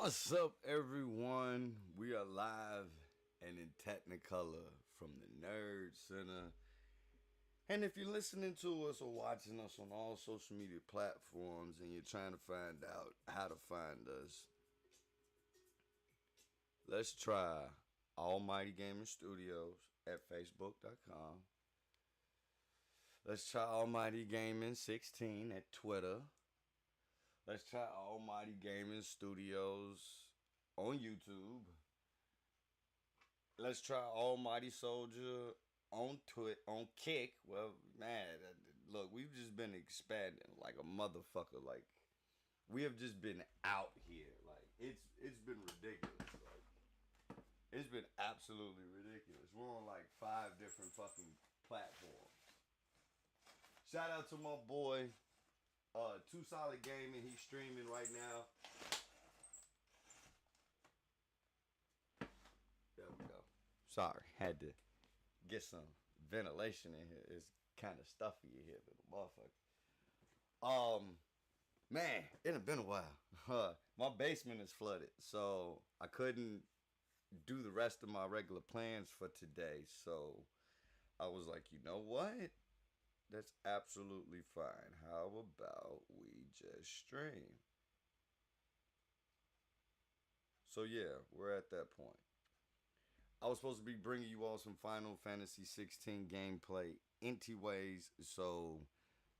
What's up, everyone? We are live and in Technicolor from the Nerd Center. And if you're listening to us or watching us on all social media platforms and you're trying to find out how to find us, let's try Almighty Gaming Studios at Facebook.com. Let's try Almighty Gaming 16 at Twitter. Let's try Almighty Gaming Studios on YouTube. Let's try Almighty Soldier on Kick. Well, man, look, we've just been expanding like a motherfucker. Like, we have just been out here. Like, it's been ridiculous. Like, it's been absolutely ridiculous. We're on like 5 different fucking platforms. Shout out to my boy. Too Solid Gaming, he's streaming right now. There we go. Sorry, had to get some ventilation in here. It's kind of stuffy in here, little motherfucker. Man, it had been a while. My basement is flooded, so I couldn't do the rest of my regular plans for today. So I was like, you know what? That's absolutely fine. How about we just stream? So yeah, we're at that point. I was supposed to be bringing you all some Final Fantasy 16 gameplay anyways, so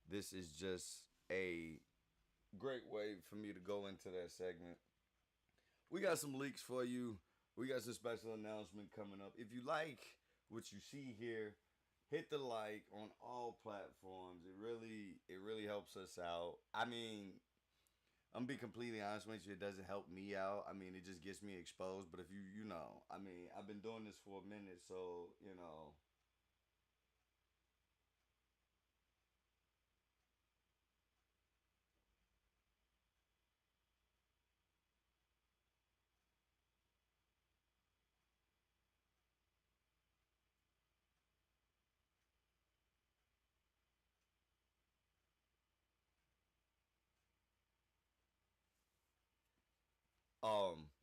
this is just a great way for me to go into that segment. We got some leaks for you. We got some special announcement coming up. If you like what you see here, hit the like on all platforms. It really helps us out. I mean, I'm gonna be completely honest with you. It doesn't help me out. I mean, it just gets me exposed. But if you know, I mean, I've been doing this for a minute, so you know.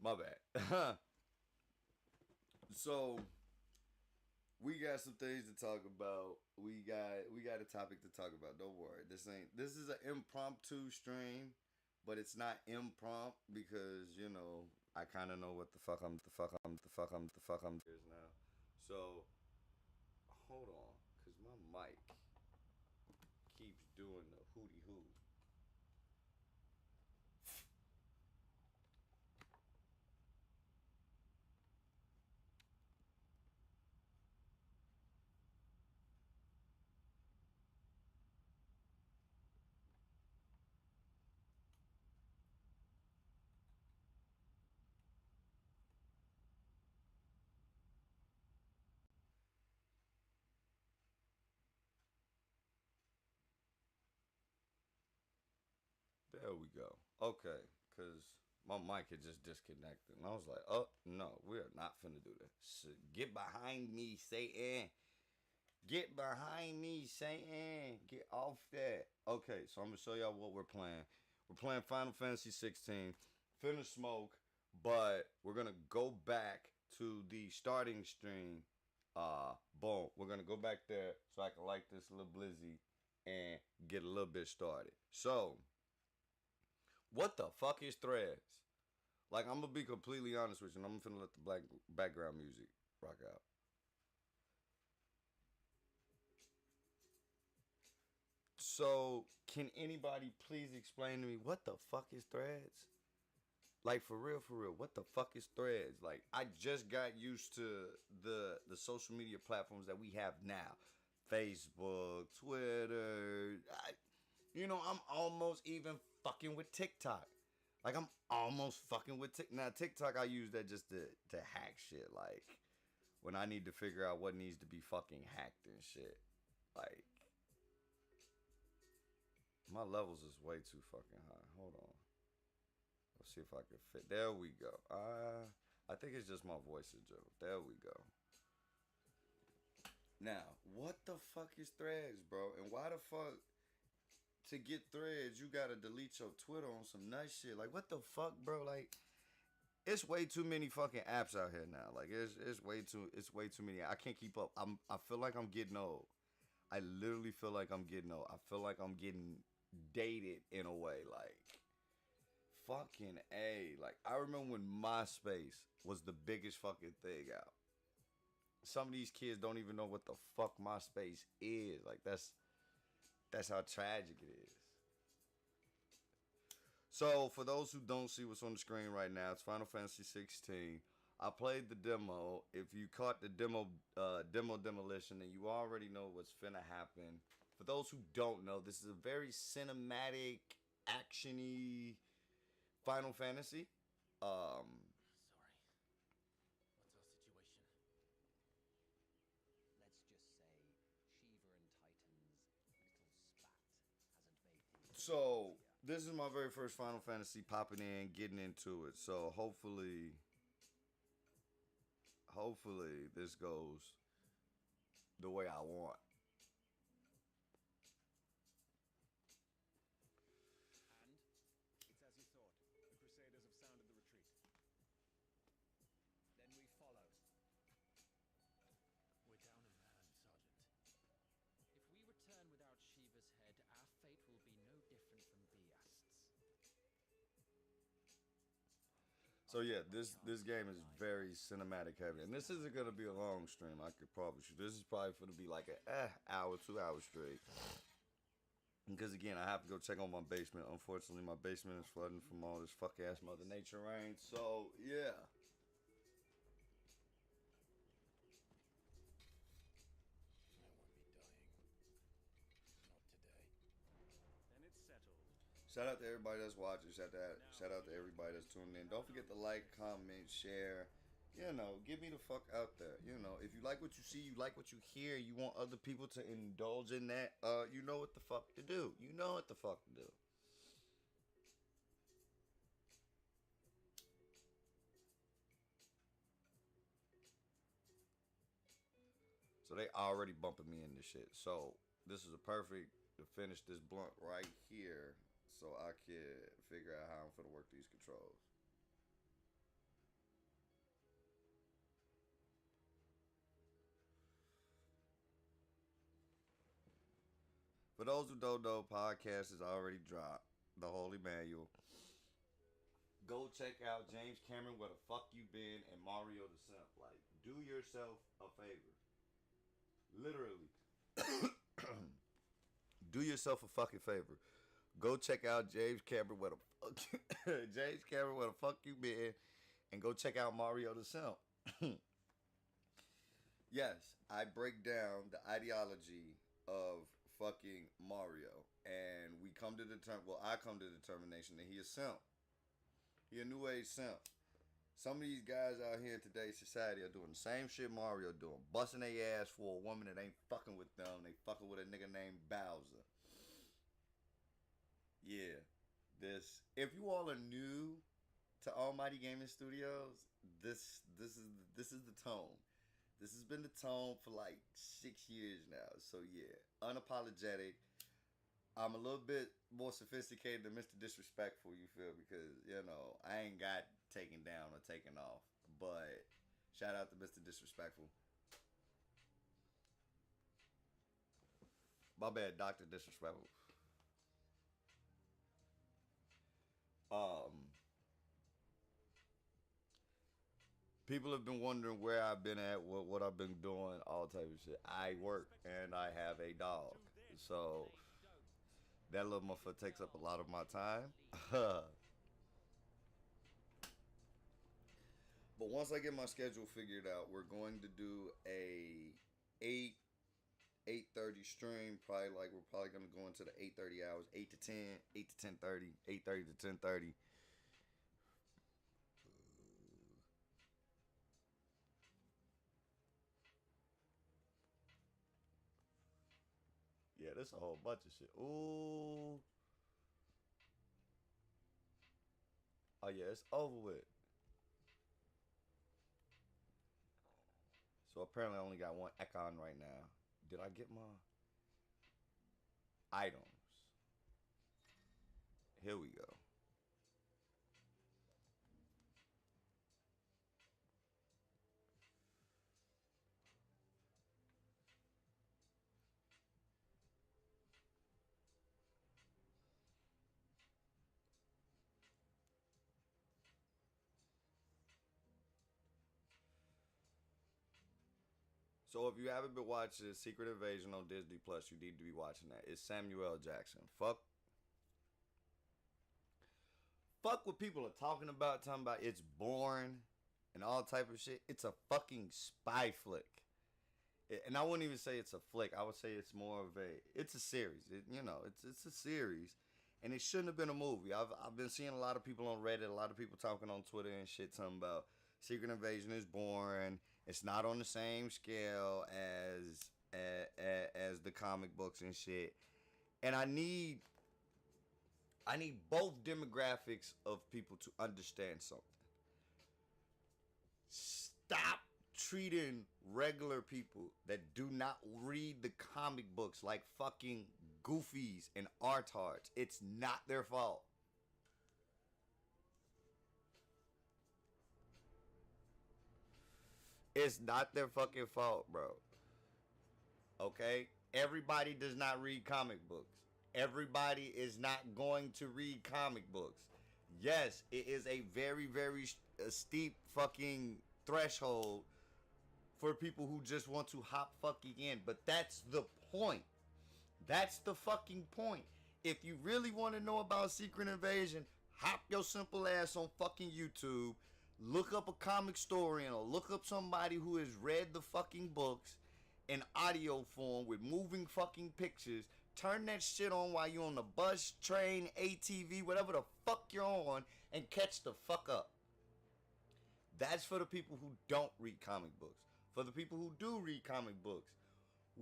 My bad. So we got some things to talk about. We got a topic to talk about. Don't worry. This is an impromptu stream, but it's not impromptu because, you know, I kind of know what the fuck I'm is now. So, hold on, cuz my mic keeps doing the hooty hoo. There we go. Okay, cuz my mic had just disconnected. And I was like, oh, no, we are not finna do that. So get behind me, Satan. Get behind me, Satan. Get off that. Okay, so I'm going to show y'all what we're playing. We're playing Final Fantasy 16. Finish smoke, but we're going to go back to the starting stream. Boom. We're going to go back there so I can like this little blizzy and get a little bit started. So, what the fuck is threads? Like, I'm going to be completely honest with you, and I'm finna let the black background music rock out. So, can anybody please explain to me what the fuck is threads? Like, for real, what the fuck is threads? Like, I just got used to the social media platforms that we have now. Facebook, Twitter. I'm almost even fucking with TikTok. Like, I'm almost fucking with TikTok. Now, TikTok, I use that just to hack shit. Like, when I need to figure out what needs to be fucking hacked and shit. Like, my levels is way too fucking high. Hold on. Let's see if I can fit. There we go. I think it's just my voice is Joe. There we go. Now, what the fuck is threads, bro? And why the fuck to get threads you gotta delete your Twitter on some nice shit? Like, what the fuck, bro? Like, it's way too many fucking apps out here now. Like it's way too many. I can't keep up. I feel like I'm getting old. I literally feel like I'm getting old. I feel like I'm getting dated in a way. Like fucking a. Like I remember when MySpace was the biggest fucking thing out. Some of these kids don't even know what the fuck MySpace is. Like that's how tragic it is. So for those who don't see what's on the screen right now, it's Final Fantasy 16. I played the demo. If you caught the demo demolition, then you already know what's finna happen. For those who don't know, this is a very cinematic, actiony Final Fantasy. Um, so this is my very first Final Fantasy popping in, getting into it. So hopefully this goes the way I want. So yeah, this game is very cinematic heavy, and this isn't gonna be a long stream. I could promise you. This is probably gonna be like an hour, 2 hours straight. Because again, I have to go check on my basement. Unfortunately, my basement is flooding from all this fuck ass Mother Nature rain. So yeah. Shout out to everybody that's watching. Shout out to everybody that's tuning in. Don't forget to like, comment, share. You know, get me the fuck out there. You know, if you like what you see, you like what you hear, you want other people to indulge in that, you know what the fuck to do. You know what the fuck to do. So they already bumping me in this shit. So this is a perfect to finish this blunt right here so I can figure out how I'm gonna work these controls. For those who don't know, podcast is already dropped. The Holy Manual. Go check out James Cameron, Where the Fuck You Been, and Mario the Simp. Like, do yourself a favor. Literally. Do yourself a fucking favor. Go check out James Cameron, Where the fuck James Cameron, Where the Fuck You Been, and go check out Mario the Simp. Yes, I break down the ideology of fucking Mario, and we come to I come to the determination that he is simp. He a new age simp. Some of these guys out here in today's society are doing the same shit Mario doing, busting their ass for a woman that ain't fucking with them. They fucking with a nigga named Bowser. Yeah, if you all are new to Almighty Gaming Studios, this is the tone. This has been the tone for like 6 years now. So yeah, unapologetic. I'm a little bit more sophisticated than Mr. Disrespectful, you feel, because, you know, I ain't got taken down or taken off. But shout out to Mr. Disrespectful. My bad, Dr. Disrespectful. Um, People have been wondering where I've been at, what I've been doing, all type of shit. I work and I have a dog. So that little motherfucker takes up a lot of my time. But once I get my schedule figured out, we're going to do a 8:30 stream. We're probably gonna go into the 8:30 hours, 8 to 10, 8 to 10:30, 8:30 to 10:30. Yeah, that's a whole bunch of shit. Ooh. Oh yeah, it's over with. So apparently I only got one icon right now. Did I get my items? Here we go. So if you haven't been watching Secret Invasion on Disney Plus, you need to be watching that. It's Samuel L. Jackson. Fuck what people are talking about it's boring and all type of shit. It's a fucking spy flick. And I wouldn't even say it's a flick. I would say it's more of it's a series. It's a series. And it shouldn't have been a movie. I've been seeing a lot of people on Reddit, a lot of people talking on Twitter and shit, talking about Secret Invasion is boring. It's not on the same scale as the comic books and shit. And I need both demographics of people to understand something. Stop treating regular people that do not read the comic books like fucking goofies and artards. It's not their fault. It's not their fucking fault, bro. Okay? Everybody does not read comic books. Everybody is not going to read comic books. Yes, it is a very, very steep fucking threshold for people who just want to hop fucking in. But that's the point. That's the fucking point. If you really want to know about Secret Invasion, hop your simple ass on fucking YouTube. Look up a comic historian or look up somebody who has read the fucking books in audio form with moving fucking pictures. Turn that shit on while you're on the bus, train, ATV, whatever the fuck you're on, and catch the fuck up. That's for the people who don't read comic books. For the people who do read comic books,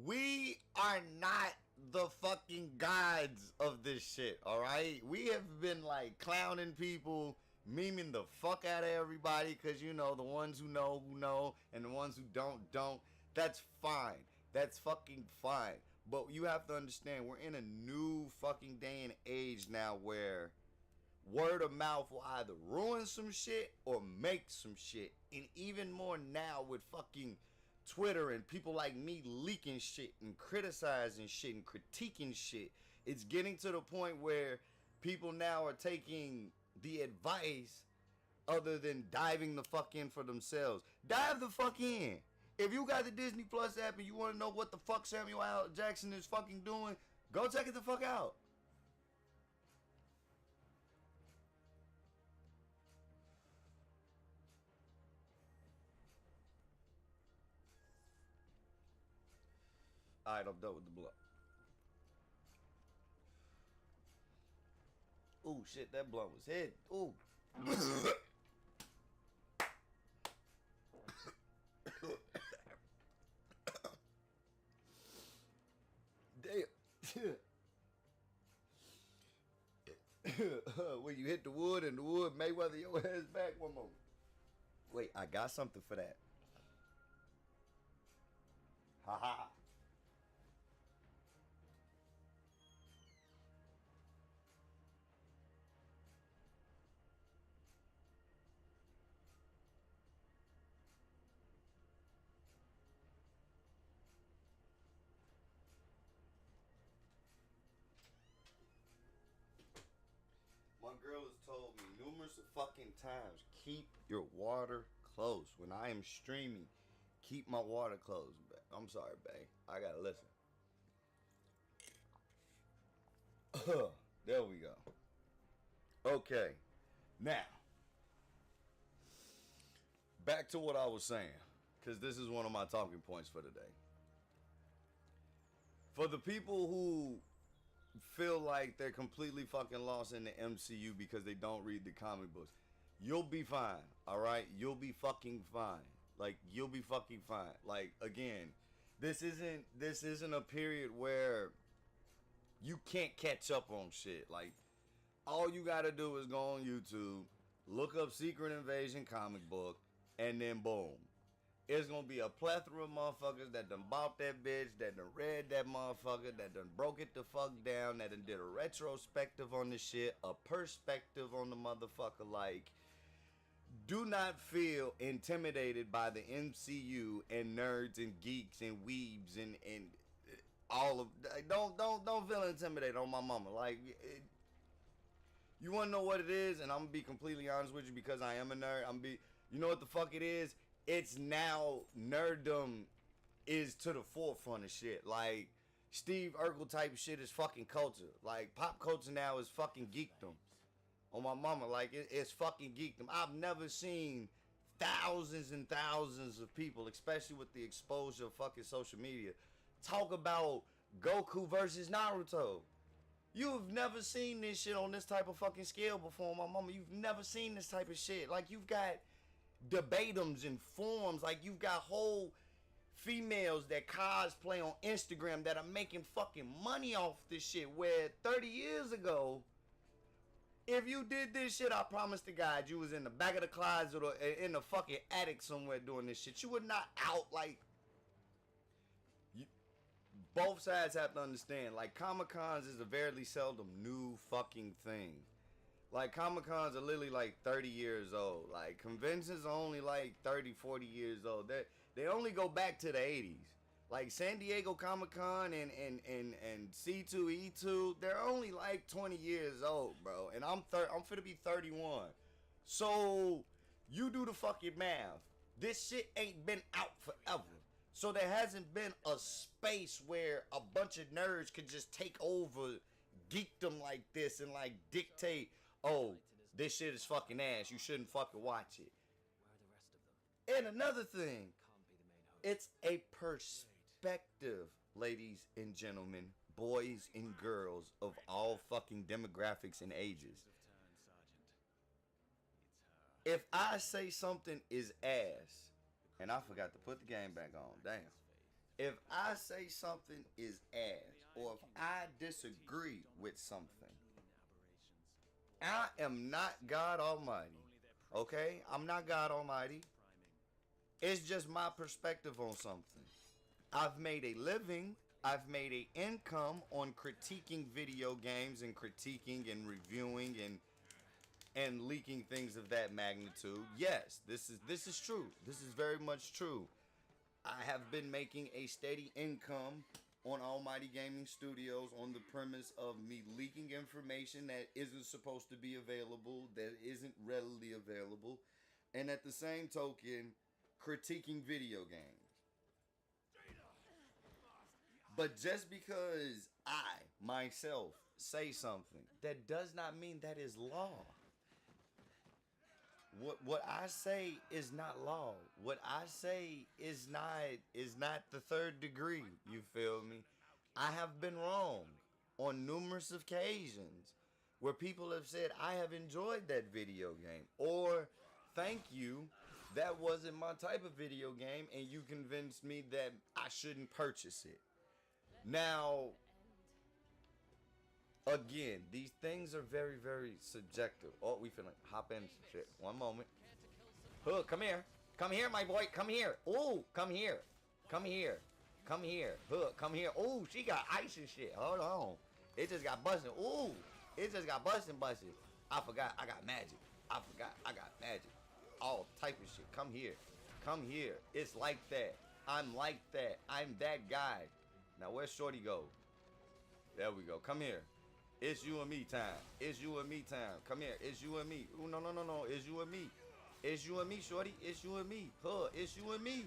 we are not the fucking gods of this shit, alright? We have been like clowning people, memeing the fuck out of everybody, because the ones who know, and the ones who don't. That's fine. That's fucking fine. But you have to understand, we're in a new fucking day and age now where word of mouth will either ruin some shit or make some shit. And even more now with fucking Twitter and people like me leaking shit and criticizing shit and critiquing shit. It's getting to the point where people now are taking the advice other than diving the fuck in for themselves. Dive the fuck in. If you got the Disney Plus app and you want to know what the fuck Samuel L. Jackson is fucking doing, go check it the fuck out. Alright, I'm done with the blunt. Ooh, shit, that blunt was hit. Ooh. Damn. When you hit the wood and the wood Mayweather your ass back one moment. Wait, I got something for that. Ha ha. My girl has told me numerous fucking times, keep your water close. When I am streaming, keep my water closed. I'm sorry, babe. I gotta listen. There we go. Okay. Now, back to what I was saying, because this is one of my talking points for today. For the people who feel like they're completely fucking lost in the MCU because they don't read the comic books, you'll be fine, alright? You'll be fucking fine. Like, you'll be fucking fine. Like, again, this isn't a period where you can't catch up on shit. Like, all you gotta do is go on YouTube, look up Secret Invasion comic book, and then boom. It's gonna be a plethora of motherfuckers that done bought that bitch, that done read that motherfucker, that done broke it the fuck down, that done did a retrospective on the shit, a perspective on the motherfucker. Like, do not feel intimidated by the MCU and nerds and geeks and weebs and all of. Don't feel intimidated on my mama. Like, you wanna know what it is, and I'm gonna be completely honest with you because I am a nerd. You know what the fuck it is? It's now nerddom is to the forefront of shit. Like, Steve Urkel type shit is fucking culture. Like, pop culture now is fucking geekdom. On my mama, like, it's fucking geekdom. I've never seen thousands and thousands of people, especially with the exposure of fucking social media, talk about Goku versus Naruto. You've never seen this shit on this type of fucking scale before, my mama. You've never seen this type of shit. Like, you've got debatums and forums. Like, you've got whole females that cosplay on Instagram that are making fucking money off this shit. Where 30 years ago, if you did this shit, I promise to God, you was in the back of the closet or in the fucking attic somewhere doing this shit. You were not out. Like, both sides have to understand, like, Comic-Cons is a very seldom new fucking thing. Like, Comic-Cons are literally like 30 years old. Like, conventions are only like 30, 40 years old. They only go back to the 80s. Like, San Diego Comic-Con and C2E2, they're only like 20 years old, bro. And I'm finna be 31. So, you do the fucking math. This shit ain't been out forever. So there hasn't been a space where a bunch of nerds could just take over geekdom like this and like dictate, oh, this shit is fucking ass, you shouldn't fucking watch it. And another thing, it's a perspective, ladies and gentlemen, boys and girls of all fucking demographics and ages. If I say something is ass, and I forgot to put the game back on. Damn. If I say something is ass, or if I disagree with something, I am not God Almighty. Okay? I'm not God Almighty. It's just my perspective on something. I've made a living. I've made an income on critiquing video games and critiquing and reviewing and leaking things of that magnitude. Yes, this is true. This is very much true. I have been making a steady income on Almighty Gaming Studios on the premise of me leaking information that isn't supposed to be available, that isn't readily available, and at the same token, critiquing video games. But just because I, myself, say something, that does not mean that is law. What I say is not law. What I say is not the third degree. You feel me? I have been wrong on numerous occasions where people have said, I have enjoyed that video game. Or, thank you, that wasn't my type of video game and you convinced me that I shouldn't purchase it. Now, again, these things are very, very subjective. Oh, we finna hop in shit. One moment. Hook, come here. Come here, my boy. Come here. Ooh, come here. Come here. Come here. Hook, come here. Ooh, she got ice and shit. Hold on. It just got busting. Ooh, it just got busting. I forgot I got magic. I forgot I got magic. All type of shit. Come here. Come here. It's like that. I'm like that. I'm that guy. Now, where's Shorty go? There we go. Come here. It's you and me time. It's you and me time. Come here. It's you and me. Ooh, no. It's you and me. It's you and me, Shorty. It's you and me. Huh. It's you and me.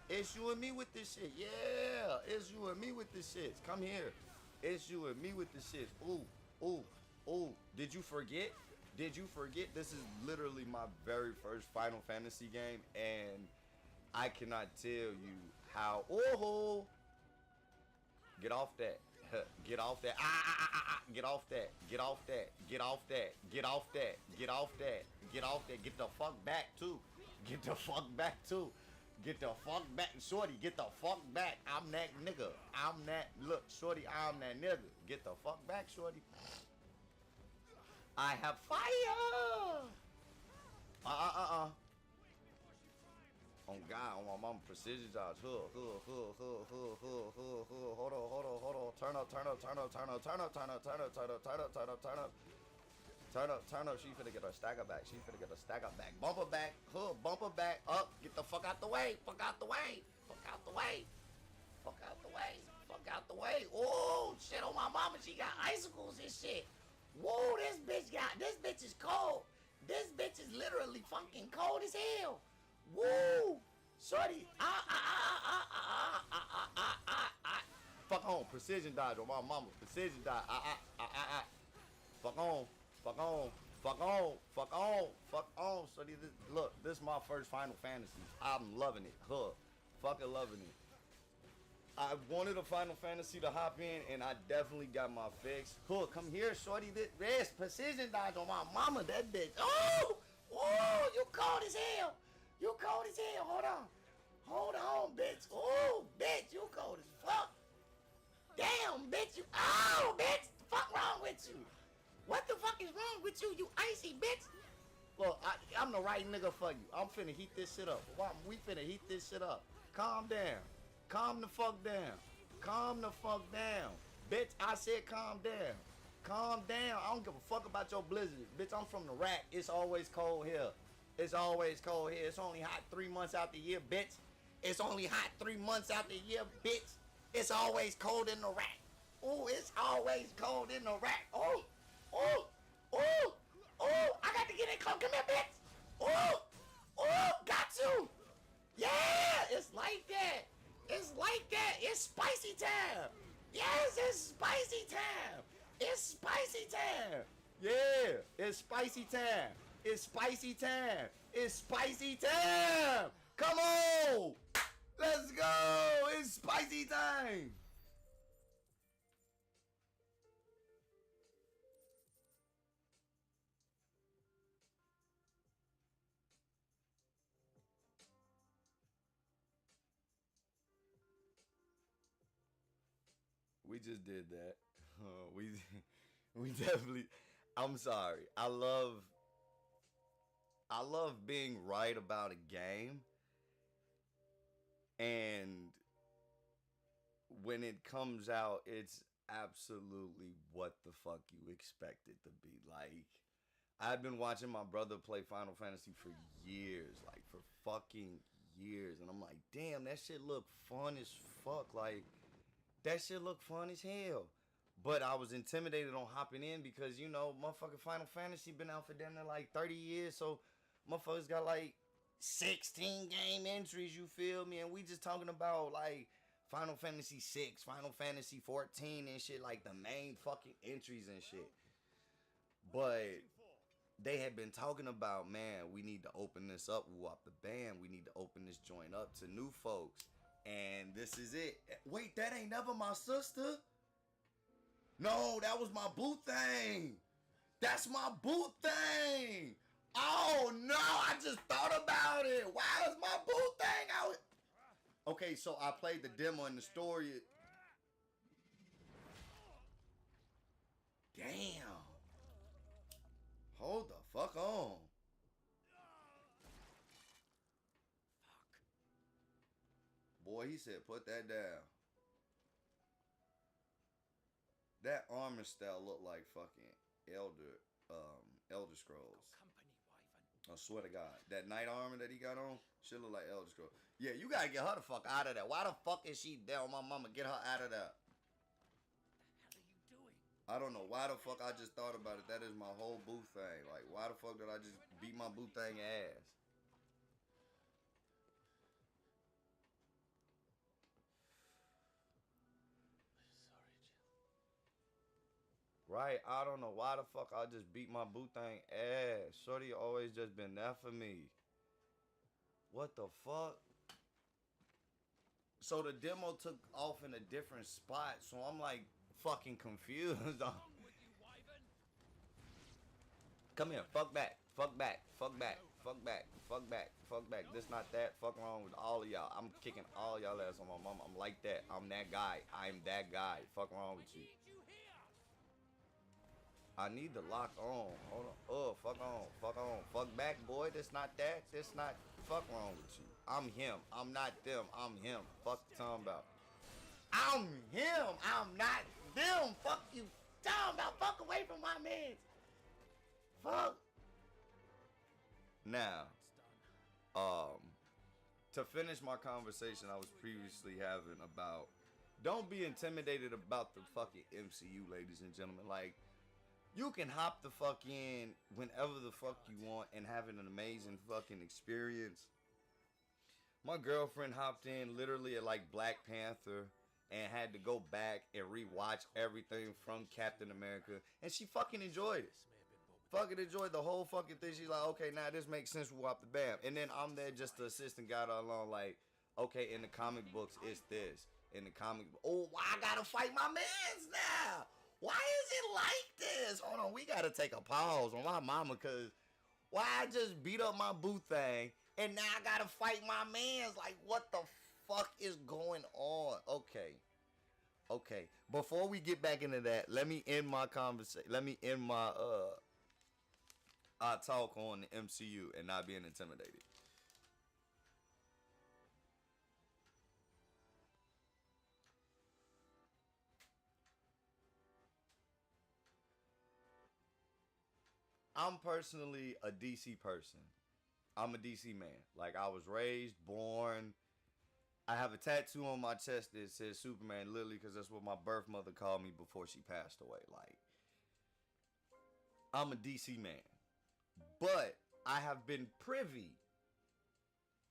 It's you and me with this shit. Yeah. It's you and me with this shit. Come here. It's you and me with this shit. Ooh. Did you forget? This is literally my very first Final Fantasy game, and I cannot tell you how. Oh, get off that. Get off that. Get off that. Get off that. Get off that. Get off that. Get off that. Get off that. Get the fuck back too. Get the fuck back too. Get the fuck back, Shorty. Get the fuck back. I'm that nigga. I'm that. Look, Shorty, I'm that nigga. Get the fuck back, Shorty. I have fire. On God, on my mama, precision dodge. Hold on. Turn up. She finna get her stagger back. Bump her back. Bump her back. Up. Get the fuck out the way. Fuck out the way. Oh, shit on my mama. She got icicles and shit. Whoa, this bitch is cold. This bitch is literally fucking cold as hell. Woo! Shorty, precision dodge on my mama. Precision dodge. Fuck on. Fuck on. Fuck on. Fuck on. Fuck on. So look, this is my first Final Fantasy. I'm loving it. Huh. Fucking loving it. I wanted a Final Fantasy to hop in, and I definitely got my fix. Huh, come here, shorty. This precision dodge on my mama. That bitch. Oh! Oh, you cold as hell. You cold as hell. Hold on. Hold on, bitch. Oh, bitch, you cold as fuck. Damn, bitch, you. Oh, bitch. Fuck wrong with you? What the fuck is wrong with you, you icy bitch? Look, I'm the right nigga for you. I'm finna heat this shit up. We finna heat this shit up. Calm down. Calm the fuck down. Calm the fuck down. Bitch, I said calm down. Calm down. I don't give a fuck about your blizzard. Bitch, I'm from the rack. It's always cold here. It's always cold here. It's only hot 3 months out the year, bitch. It's only hot 3 months out the year, bitch. It's always cold in the rack. Oh, it's always cold in the rack. Oh, oh, oh, oh. I got to get in close. Come here, bitch. Oh, oh, got you. Yeah, it's like that. It's like that. It's spicy time. Yes, it's spicy time. It's spicy time. Yeah, it's spicy time. It's spicy time. It's spicy time. Come on. Let's go. It's spicy time. We just did that. We definitely. I'm sorry. I love being right about a game, and when it comes out, it's absolutely what the fuck you expect it to be. Like, I've been watching my brother play Final Fantasy for years, like for fucking years, and I'm like, damn, that shit look fun as fuck. Like, that shit look fun as hell. But I was intimidated on hopping in because, you know, motherfucking Final Fantasy been out for damn near like 30 years. So motherfuckers got like 16 game entries, you feel me? And we just talking about like Final Fantasy 6, Final Fantasy 14 and shit, like the main fucking entries and shit. But they had been talking about, man, we need to open this up, whoop the band. We need to open this joint up to new folks. And this is it. Wait, that ain't never my sister? No, that was my boo thing. That's my boo thing. Oh, no, I just thought about it. Why is my boo thing out? Okay, so I played the demo and the story. Damn. Hold the fuck on. Boy, he said, put that down. That armor style looked like fucking Elder Scrolls. I swear to God. That knight armor that he got on, shit look like Elder Scrolls. Yeah, you gotta get her the fuck out of there. Why the fuck is she there on my mama? Get her out of there. What the hell are you doing? I don't know why the fuck I just thought about it. That is my whole boo thing. Like, why the fuck did I just beat my boo thing ass? Right, I don't know why the fuck I just beat my boo thing ass. Shorty always just been there for me. What the fuck? So the demo took off in a different spot, so I'm like fucking confused. Come here, fuck back, fuck back, fuck back, fuck back, fuck back, fuck back. This not that, fuck wrong with all of y'all. I'm kicking all y'all ass on my mama. I'm like that. I'm that guy. I'm that guy. Fuck wrong with you. I need to lock on. Hold on. Oh, fuck on. Fuck on. Fuck back, boy. This not that. This not. Fuck wrong with you. I'm him. I'm not them. I'm him. Fuck you talking about. I'm him. I'm not them. Fuck you talking about. Fuck away from my man. Fuck. Now, to finish my conversation I was previously having about, don't be intimidated about the fucking MCU, ladies and gentlemen. Like, you can hop the fuck in whenever the fuck you want and have an amazing fucking experience. My girlfriend hopped in literally at like Black Panther and had to go back and rewatch everything from Captain America, and she fucking enjoyed it. Fucking enjoyed the whole fucking thing. She's like, okay, now this makes sense off the bam. And then I'm there just the assistant guy along, like, okay, in the comic books, it's this. In the comic, oh, I gotta fight my mans now. Why is it like this? Hold on, we gotta take a pause on my mama, cause why I just beat up my boo thing and now I gotta fight my mans? Like, what the fuck is going on? Okay. Before we get back into that, let me end my conversation. Let me end my talk on the MCU and not being intimidated. I'm personally a DC person. I'm a DC man. Like, I was raised, born. I have a tattoo on my chest that says Superman, literally, because that's what my birth mother called me before she passed away. Like, I'm a DC man. But I have been privy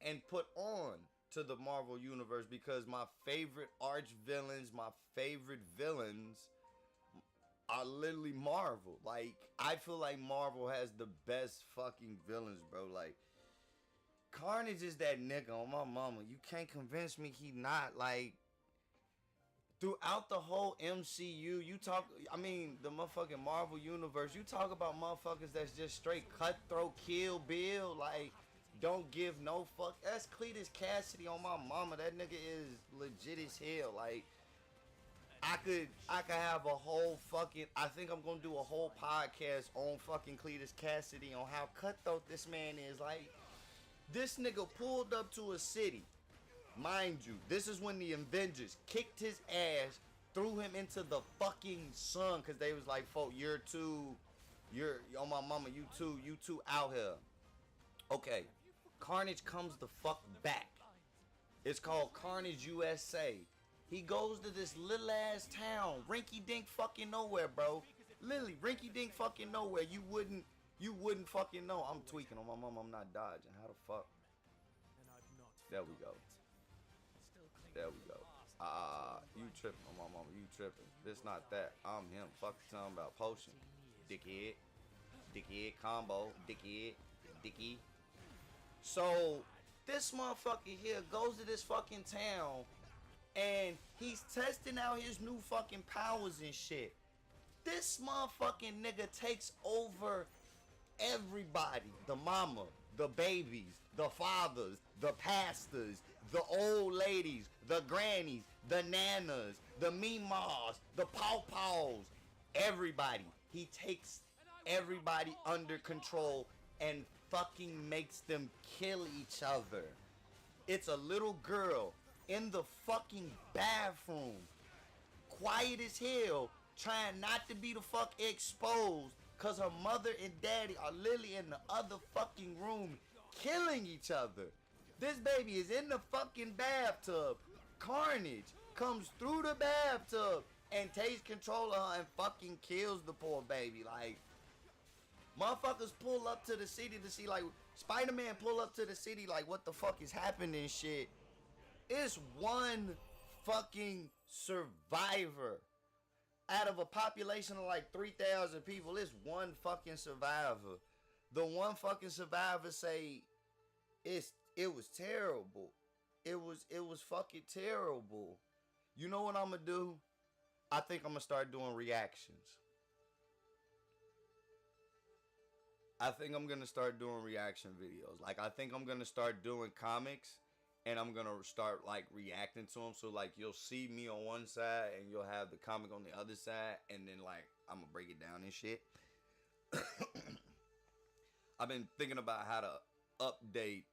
and put on to the Marvel Universe because my favorite arch villains, my favorite villains are literally Marvel. Like, I feel like Marvel has the best fucking villains, bro. Like, Carnage is that nigga on my mama. You can't convince me he not. Like, throughout the whole MCU, the motherfucking Marvel Universe, you talk about motherfuckers that's just straight cutthroat, Kill Bill, like, don't give no fuck. That's Cletus Cassidy on my mama. That nigga is legit as hell. Like, I could have a whole fucking, I think I'm gonna do a whole podcast on fucking Cletus Cassidy on how cutthroat this man is. Like, this nigga pulled up to a city. Mind you, this is when the Avengers kicked his ass, threw him into the fucking sun, cause they was like, "Folk, you're on my mama, you two out here." Okay, Carnage comes the fuck back. It's called Carnage USA. He goes to this little ass town, rinky dink fucking nowhere, bro. Literally, rinky dink fucking nowhere. You wouldn't fucking know. I'm tweaking on my mama. I'm not dodging. How the fuck? There we go. You tripping on my mama. You tripping. This not that. I'm him. Fuck you talking about potion. Dickhead combo. Dicky. So, this motherfucker here goes to this fucking town and he's testing out his new fucking powers and shit. This motherfucking nigga takes over everybody. The mama, the babies, the fathers, the pastors, the old ladies, the grannies, the nanas, the meemaws, the pawpaws, everybody. He takes everybody under control and fucking makes them kill each other. It's a little girl in the fucking bathroom, quiet as hell, trying not to be the fuck exposed, cause her mother and daddy are literally in the other fucking room killing each other. This baby is in the fucking bathtub. Carnage comes through the bathtub and takes control of her and fucking kills the poor baby. Like, motherfuckers pull up to the city to see, like, Spider-Man pull up to the city like, what the fuck is happening and shit. It's one fucking survivor. Out of a population of like 3,000 people, it's one fucking survivor. The one fucking survivor say it was terrible. It was fucking terrible. You know what I'm gonna do? I think I'm gonna start doing reactions. I think I'm gonna start doing reaction videos. Like, I think I'm gonna start doing comics and I'm gonna start like reacting to them. So like, you'll see me on one side and you'll have the comic on the other side, and then like I'm gonna break it down and shit. I've been thinking about how to update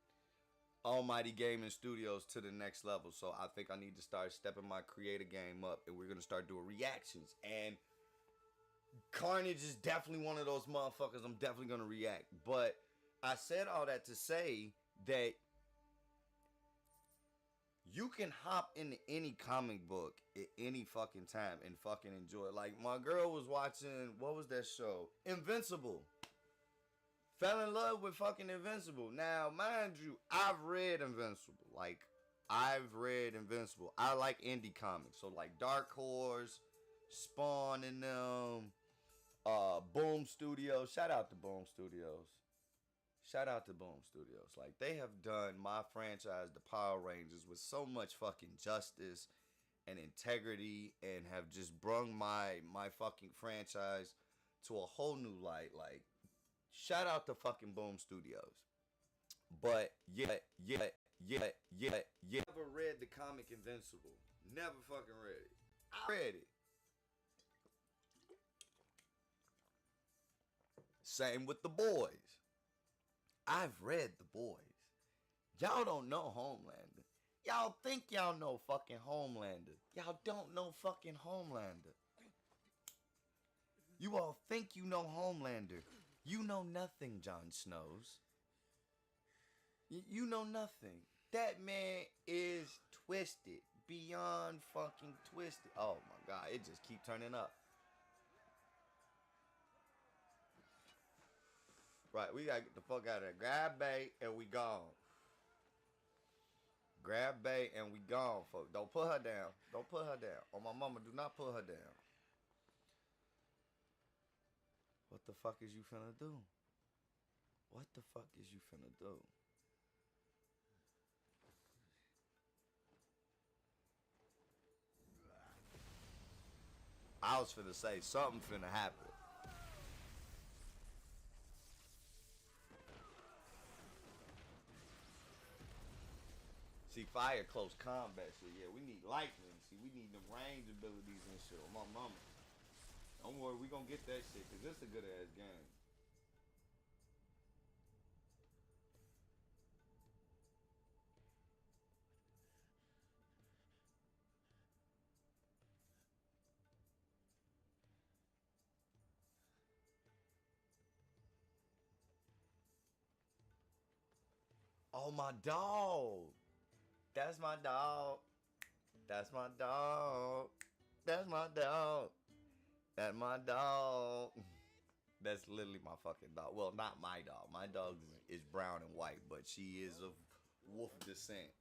Almighty Gaming Studios to the next level. So I think I need to start stepping my creator game up, and we're gonna start doing reactions. And Carnage is definitely one of those motherfuckers I'm definitely gonna react. But I said all that to say that you can hop into any comic book at any fucking time and fucking enjoy it. Like, my girl was watching, what was that show? Invincible. Fell in love with fucking Invincible. Now, mind you, I've read Invincible. Like, I've read Invincible. I like indie comics, so like Dark Horse, Spawn and them, Boom Studios. Shout out to Boom Studios. Shout out to Boom Studios. Like they have done my franchise, the Power Rangers, with so much fucking justice and integrity, and have just brung my fucking franchise to a whole new light. Like shout out to fucking Boom Studios. But yeah. Never read the comic Invincible. Never fucking read it. I read it. Same with the boys. I've read the boys. Y'all don't know Homelander. Y'all think y'all know fucking Homelander. Y'all don't know fucking Homelander. You all think you know Homelander. You know nothing, Jon Snows. You know nothing. That man is twisted. Beyond fucking twisted. Oh my god, it just keep turning up. Right, we gotta get the fuck out of there. Grab bait and we gone. Grab bait and we gone, folks. Don't put her down. Don't put her down. Oh, my mama, do not put her down. What the fuck is you finna do? What the fuck is you finna do? I was finna say something finna happen. See, fire close combat shit. Yeah, we need lightning. See, we need the range abilities and shit. My mama. Don't worry, we gonna get that shit, cause this a good ass game. Oh, my dog. That's my dog. That's my dog. That's my dog. That's my dog. That's literally my fucking dog. Well, not my dog. My dog is brown and white, but she is of wolf descent.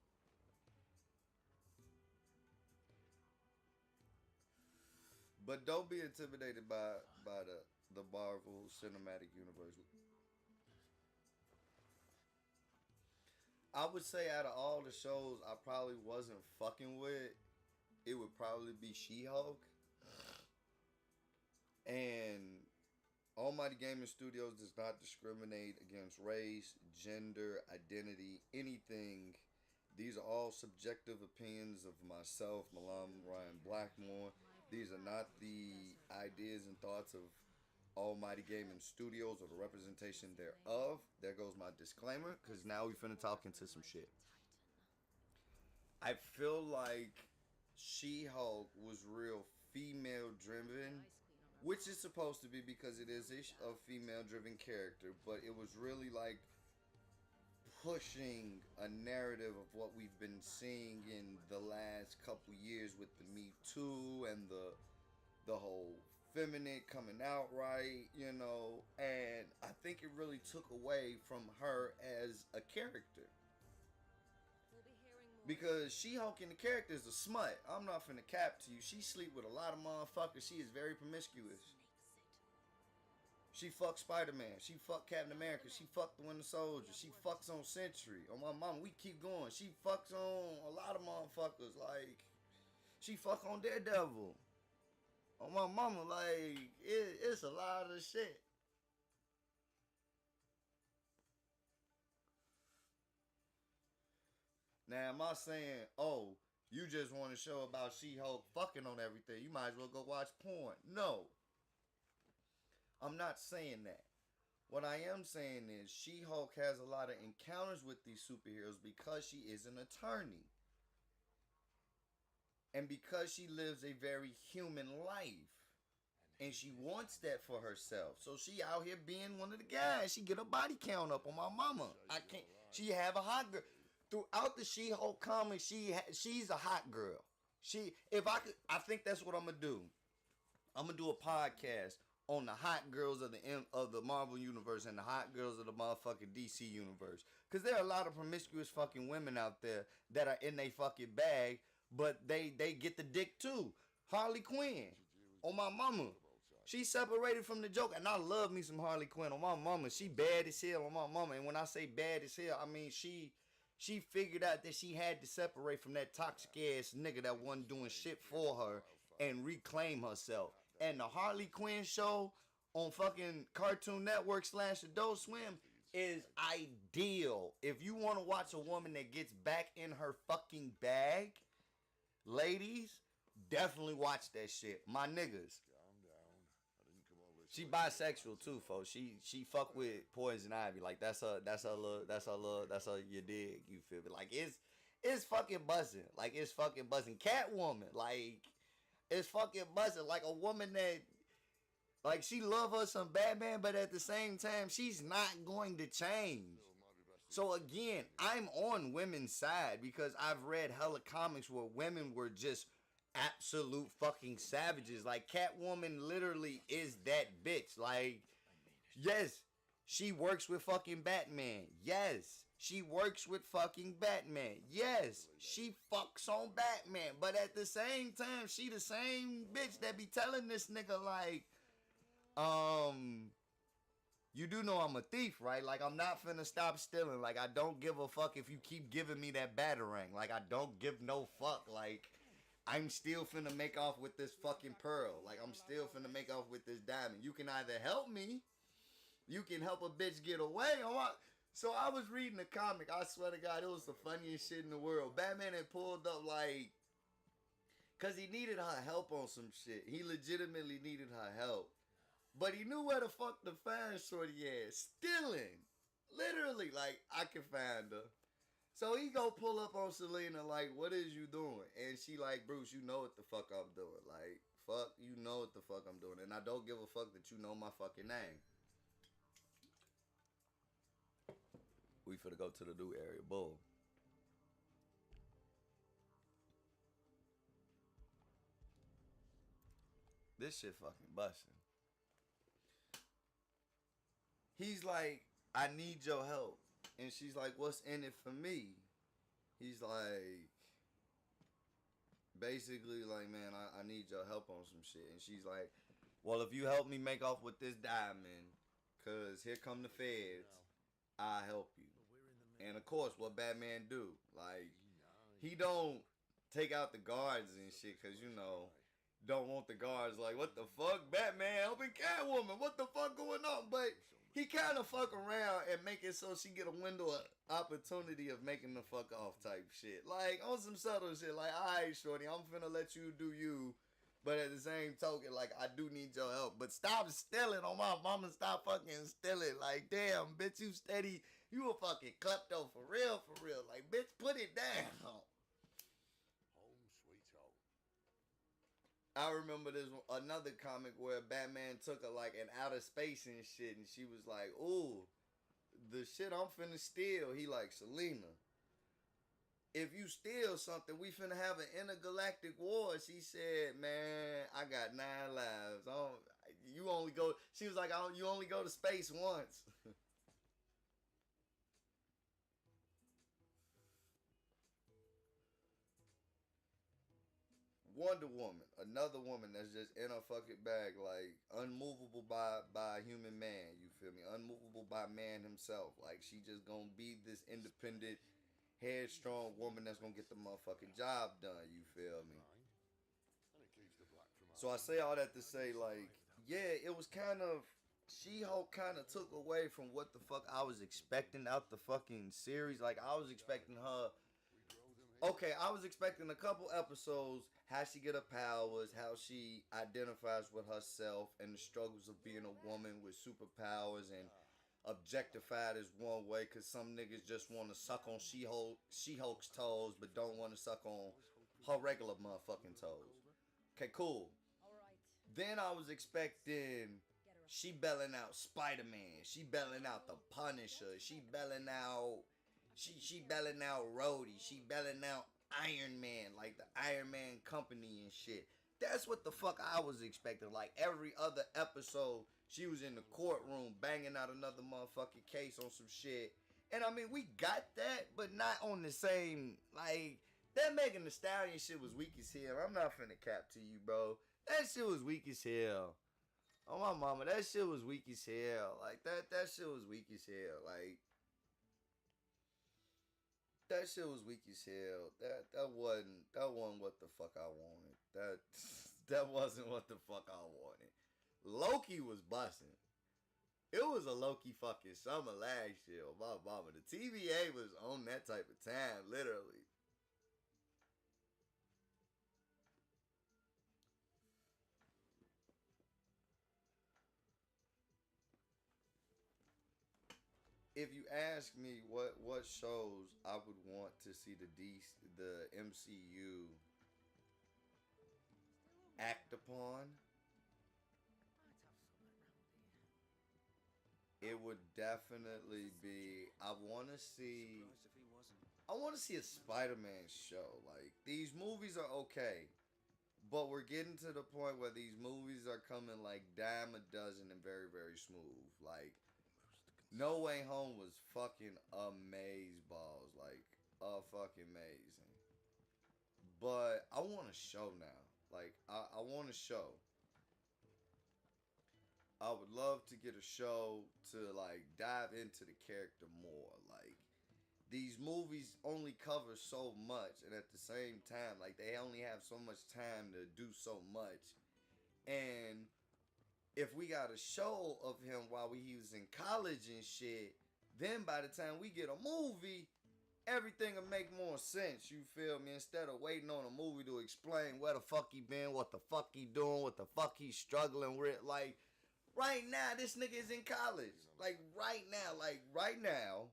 But don't be intimidated by the Marvel Cinematic Universe. I would say out of all the shows I probably wasn't fucking with, it would probably be She-Hulk. And Almighty Gaming Studios does not discriminate against race, gender, identity, anything. These are all subjective opinions of myself, Malam Ryan Blackmore. These are not the ideas and thoughts of Almighty Gaming Studios or the representation thereof. There goes my disclaimer, because now we finna talk into some shit. I feel like She-Hulk was real female driven, which is supposed to be because it is a female driven character, but it was really like pushing a narrative of what we've been seeing in the last couple years with the Me Too and the whole feminine coming out, right, and I think it really took away from her as a character. Because She-Hulk in the character is a smut. I'm not finna cap to you. She sleep with a lot of motherfuckers. She is very promiscuous. She fucks Spider-Man. She fucked Captain America. She fucked the Winter Soldier. She fucks on Sentry. On my mama, we keep going. She fucks on a lot of motherfuckers. Like, she fuck on Daredevil. On my mama, like, it's a lot of shit. Now, am I saying, oh, you just want to show about She-Hulk fucking on everything? You might as well go watch porn. No. I'm not saying that. What I am saying is She-Hulk has a lot of encounters with these superheroes because she is an attorney. And because she lives a very human life. And she wants that for herself. So she out here being one of the guys. She get her body count up on my mama. I can't. She have a hot girl. Throughout the She-Hulk comic, she's a hot girl. I think that's what I'm gonna do. I'm gonna do a podcast on the hot girls of the Marvel universe and the hot girls of the motherfucking DC universe. Because there are a lot of promiscuous fucking women out there that are in they fucking bag, but they get the dick too. Harley Quinn, on my mama. She separated from the joke, and I love me some Harley Quinn on my mama. She bad as hell on my mama, and when I say bad as hell, I mean she figured out that she had to separate from that toxic ass nigga that wasn't doing shit for her and reclaim herself. And the Harley Quinn show on fucking Cartoon Network / Adult Swim is ideal. If you want to watch a woman that gets back in her fucking bag, ladies, definitely watch that shit. My niggas. She bisexual too, folks. She fuck with Poison Ivy. Like that's her you dig, you feel me? Like it's fucking buzzing. Like it's fucking buzzing. Catwoman, like it's fucking buzzing. Like a woman that like she love her some Batman, but at the same time she's not going to change. So again, I'm on women's side because I've read hella comics where women were just absolute fucking savages. Like Catwoman literally is that bitch. Like, yes, she works with fucking Batman. Yes, she works with fucking Batman. Yes, she fucks on Batman. But at the same time, she the same bitch that be telling this nigga like, you do know I'm a thief, right? Like, I'm not finna stop stealing. Like, I don't give a fuck if you keep giving me that batarang. Like, I don't give no fuck. Like, I'm still finna make off with this fucking pearl. Like, I'm still finna make off with this diamond. You can either help me, you can help a bitch get away. So I was reading a comic. I swear to God, it was the funniest shit in the world. Batman had pulled up, like, because he needed her help on some shit. He legitimately needed her help. But he knew where the fuck to find shorty ass. Stealing. Literally, like, I can find her. So he go pull up on Selena like, what is you doing? And she like, Bruce, you know what the fuck I'm doing. Like, fuck, you know what the fuck I'm doing. And I don't give a fuck that you know my fucking name. We finna go to the new area. Boom. This shit fucking busting. He's like, I need your help. And she's like, what's in it for me? He's like, basically like, man, I need your help on some shit. And she's like, well, if you help me make off with this diamond, cause here come the feds, I'll help you. And of course, what Batman do? Like, he don't take out the guards and shit, cause you know, don't want the guards like, what the fuck, Batman helping Catwoman? What the fuck going on? But he kind of fuck around and make it so she get a window of opportunity of making the fuck off type shit. Like, on some subtle shit. Like, alright, shorty, I'm finna let you do you. But at the same token, like, I do need your help. But stop stealing on my mama. Stop fucking stealing. Like, damn, bitch, you steady. You a fucking klepto for real, for real. Like, bitch, put it down. I remember this another comic where Batman took her like in outer space and shit, and she was like, "Ooh, the shit I'm finna steal." He like, Selena, if you steal something, we finna have an intergalactic war. She said, "Man, I got 9 lives. You only go." She was like, "You only go to space once." Wonder Woman, another woman that's just in her fucking bag, like unmovable by a human man. You feel me? Unmovable by man himself. Like she just gonna be this independent, headstrong woman that's gonna get the motherfucking job done. You feel me? So I say all that to say, like, yeah, it was kind of She-Hulk kind of took away from what the fuck I was expecting out the fucking series. Like I was expecting her. Okay, I was expecting a couple episodes, how she get her powers, how she identifies with herself, and the struggles of being a woman with superpowers and objectified as one way, because some niggas just want to suck on She-Hulk's toes, but don't want to suck on her regular motherfucking toes. Okay, cool. Then I was expecting she belling out Spider-Man, she belling out the Punisher, she belling out Rhodey. She belling out Iron Man, like the Iron Man company and shit. That's what the fuck I was expecting. Like every other episode, she was in the courtroom banging out another motherfucking case on some shit. And I mean, we got that, but not on the same, like, that Megan Thee Stallion shit was weak as hell. I'm not finna cap to you, bro. That shit was weak as hell. Oh, my mama, that shit was weak as hell. Like, that shit was weak as hell. Like, that shit was weak as hell. That wasn't what the fuck I wanted. That wasn't what the fuck I wanted. Loki was busting. It was a Loki fucking summer last year. My mama, the TVA was on that type of time, literally. If you ask me what shows I would want to see the MCU act upon, it would definitely be I want to see a Spider-Man show. Like, these movies are okay, but we're getting to the point where these movies are coming like dime a dozen and very, very smooth. Like, No Way Home was fucking amazeballs. Like, fucking amazing. But I want a show now. Like, I want a show. I would love to get a show to, like, dive into the character more. Like, these movies only cover so much, and at the same time, like, they only have so much time to do so much. And if we got a show of him while he was in college and shit, then by the time we get a movie, everything will make more sense. You feel me? Instead of waiting on a movie to explain where the fuck he been, what the fuck he doing, what the fuck he's struggling with. Like, right now, this nigga is in college. Like, right now,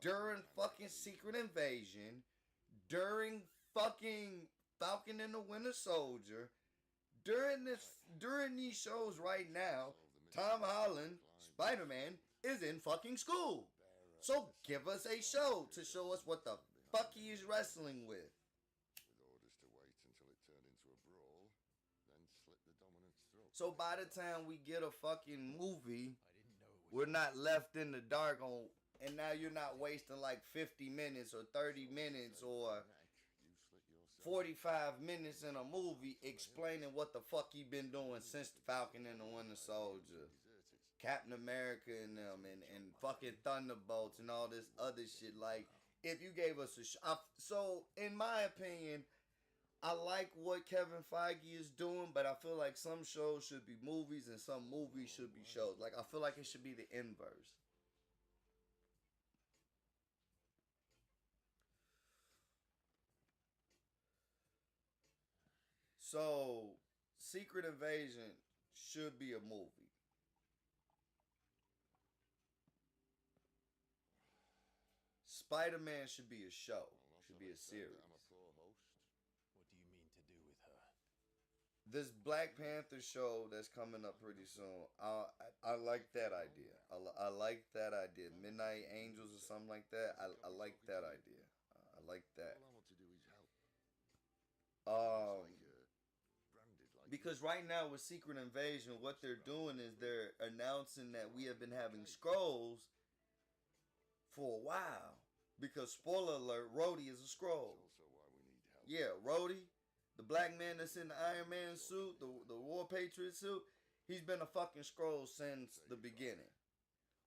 during fucking Secret Invasion, during fucking Falcon and the Winter Soldier, during these shows right now, Tom Holland, Spider-Man, is in fucking school. So give us a show to show us what the fuck he is wrestling with. So by the time we get a fucking movie, we're not left in the dark on, and now you're not wasting like 50 minutes or 30 minutes or 45 minutes in a movie explaining what the fuck he been doing since the Falcon and the Winter Soldier, Captain America and them, and fucking Thunderbolts and all this other shit. Like, if you gave us so in my opinion, I like what Kevin Feige is doing, but I feel like some shows should be movies and some movies should be shows. Like, I feel like it should be the inverse. So, Secret Invasion should be a movie. Spider-Man should be a show. Should be a series. What do you mean to do with her? This Black Panther show that's coming up pretty soon. I like that idea. I like that idea. Midnight Angels or something like that. I like that idea. I like that. Because right now with Secret Invasion, what they're doing is they're announcing that we have been having scrolls for a while. Because, spoiler alert, Rhodey is a scroll. Yeah, Rhodey, the black man that's in the Iron Man suit, the War Patriot suit, he's been a fucking scroll since the beginning.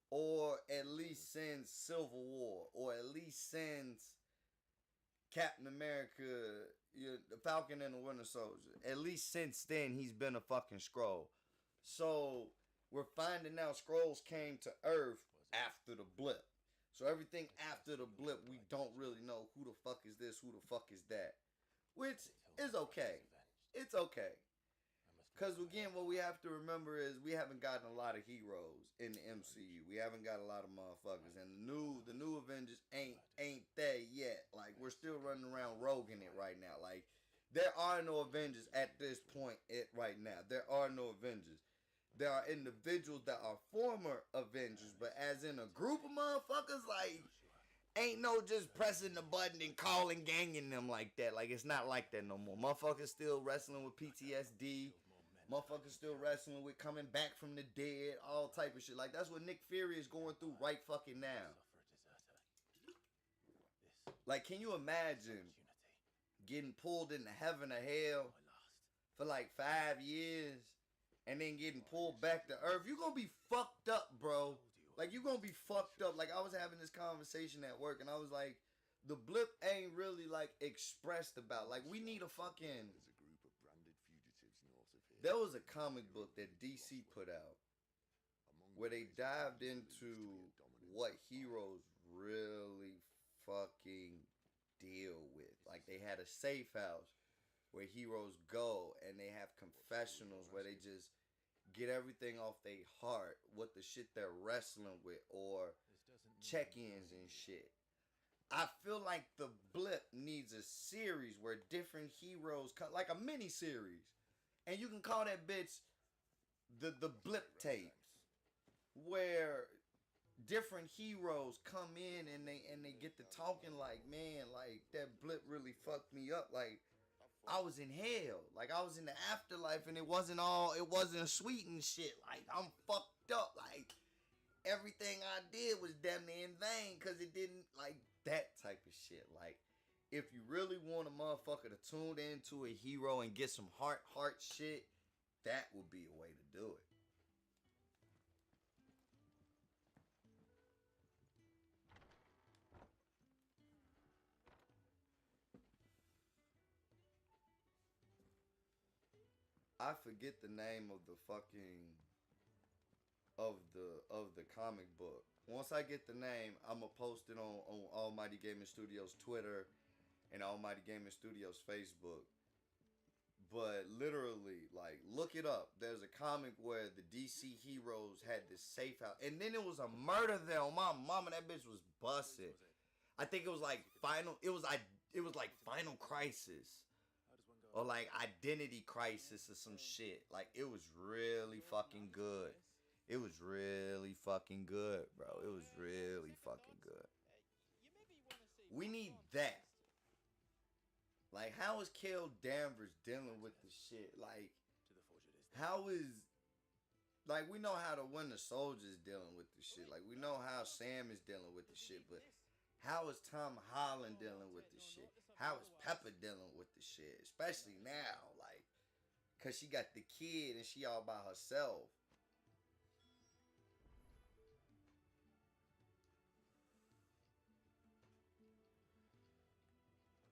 Or at least since Civil War. Or at least since Captain America, the Falcon and the Winter Soldier. At least since then, he's been a fucking scroll. So, we're finding out scrolls came to Earth after the blip. So everything after the blip, we don't really know who the fuck is this, who the fuck is that. Which is okay. It's okay. Because again, what we have to remember is we haven't gotten a lot of heroes in the MCU. We haven't got a lot of motherfuckers. And the new Avengers ain't there yet. Like, we're still running around roguing it right now. Like, there are no Avengers at this point right now. There are no Avengers. There are individuals that are former Avengers, but as in a group of motherfuckers, like, ain't no just pressing the button and calling ganging them like that. Like, it's not like that no more. Motherfuckers still wrestling with PTSD. Motherfuckers still wrestling with coming back from the dead. All type of shit. Like, that's what Nick Fury is going through right fucking now. Like, can you imagine Opportunity. getting pulled into heaven or hell I lost. for like 5 years and then getting pulled back to earth? You're gonna be fucked up, bro. Like, you're gonna be fucked up. Like, I was having this conversation at work and I was like, the blip ain't really like expressed about. Like, we need a fucking. There's a group of branded fugitives north of here. There was a comic book that DC put out where they dived into what heroes really fucking deal with. Like, they had a safe house where heroes go and they have confessionals where they just get everything off their heart, what the shit they're wrestling with, or check-ins and shit. I feel like the blip needs a series where different heroes come, like a mini series, and you can call that bitch the blip tapes, where different heroes come in and they get to talking like, man, like that blip really fucked me up. Like, I was in hell, like I was in the afterlife, and it wasn't sweet and shit. Like, I'm fucked up. Like, everything I did was damn near in vain because it didn't, like, that type of shit. Like, if you really want a motherfucker to tune into a hero and get some heart shit, that would be a way to do it. I forget the name of the fucking of the comic book. Once I get the name, I'ma post it on Almighty Gaming Studios Twitter and Almighty Gaming Studios Facebook. But literally, like, look it up. There's a comic where the DC heroes had this safe house, and then it was a murder there on my mama. That bitch was busted. I think it was like Final. It was like Final Crisis. Or like Identity Crisis or some shit. Like, it was really fucking good. It was really fucking good, bro. It was really fucking good. We need that. Like, how is Kel Danvers dealing with the shit? Like, how is... Like, we know how the Winter Soldier's dealing with the shit. Like, we know how Sam is dealing with the shit. But how is Tom Holland dealing with the shit? How is Pepper dealing with the shit? Especially now, like, because she got the kid and she all by herself.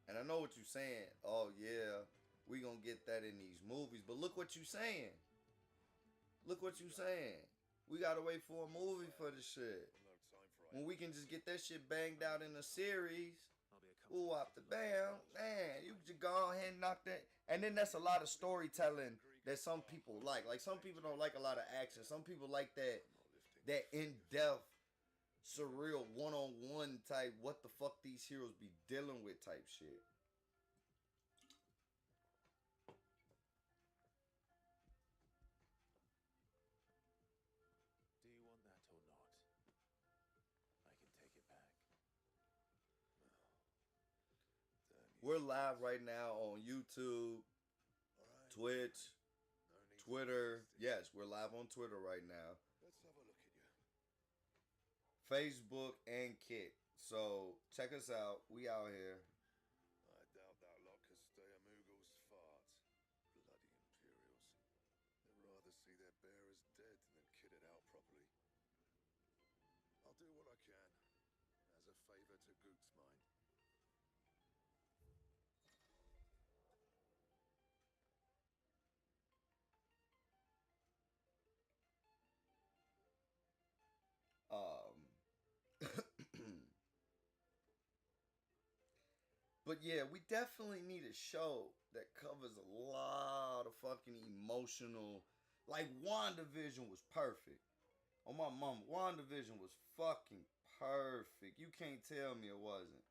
And I know what you're saying. Oh, yeah, we gonna get that in these movies. But look what you're saying. Look what you're saying. We gotta wait for a movie for the shit. When we can just get that shit banged out in a series. Ooh, up the bam, man, you just go ahead and knock that. And then that's a lot of storytelling that some people like. Like, some people don't like a lot of action. Some people like that in-depth, surreal, one-on-one type, what the fuck these heroes be dealing with type shit. Do you want that or not? I can take it back. We're live right now on YouTube, Twitch, Twitter. Yes, we're live on Twitter right now. Let's have a look at you. Facebook and Kick. So check us out. We out here. I doubt that lot could stay a Moogle's fart. Bloody Imperials. They'd rather see their bearers dead than kitted out properly. I'll do what I can, as a favour to Goot's mind. But yeah, we definitely need a show that covers a lot of fucking emotional. Like, WandaVision was perfect. On my mama, WandaVision was fucking perfect. You can't tell me it wasn't.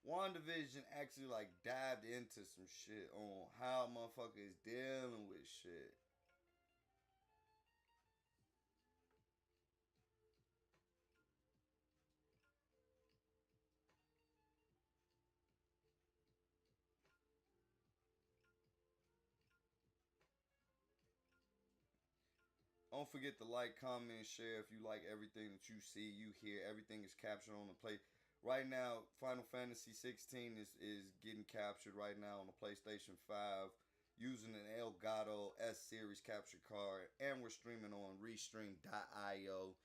WandaVision actually, like, dived into some shit on how motherfuckers dealing with shit. Don't forget to like, comment, share if you like everything that you see, you hear. Everything is captured on the plate. Right now, Final Fantasy 16 is getting captured right now on the PlayStation 5 using an Elgato S series capture card, and we're streaming on Restream.io.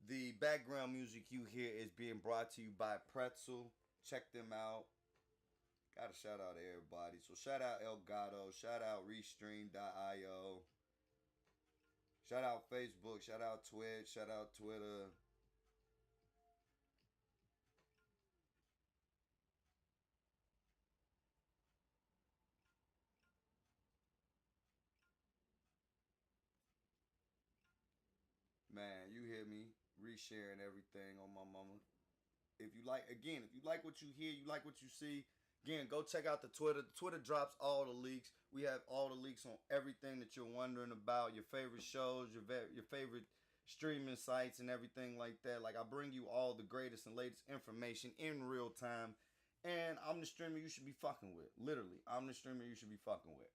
The background music you hear is being brought to you by Pretzel. Check them out. Gotta shout out to everybody. So shout out Elgato, shout out Restream.io, shout out Facebook, shout out Twitch, shout out Twitter. Man, you hear me resharing everything on my mama. If you like, again, if you like what you hear, you like what you see, again, go check out the Twitter. The Twitter drops all the leaks. We have all the leaks on everything that you're wondering about, your favorite shows, your favorite streaming sites and everything like that. Like, I bring you all the greatest and latest information in real time. And I'm the streamer you should be fucking with. Literally, I'm the streamer you should be fucking with.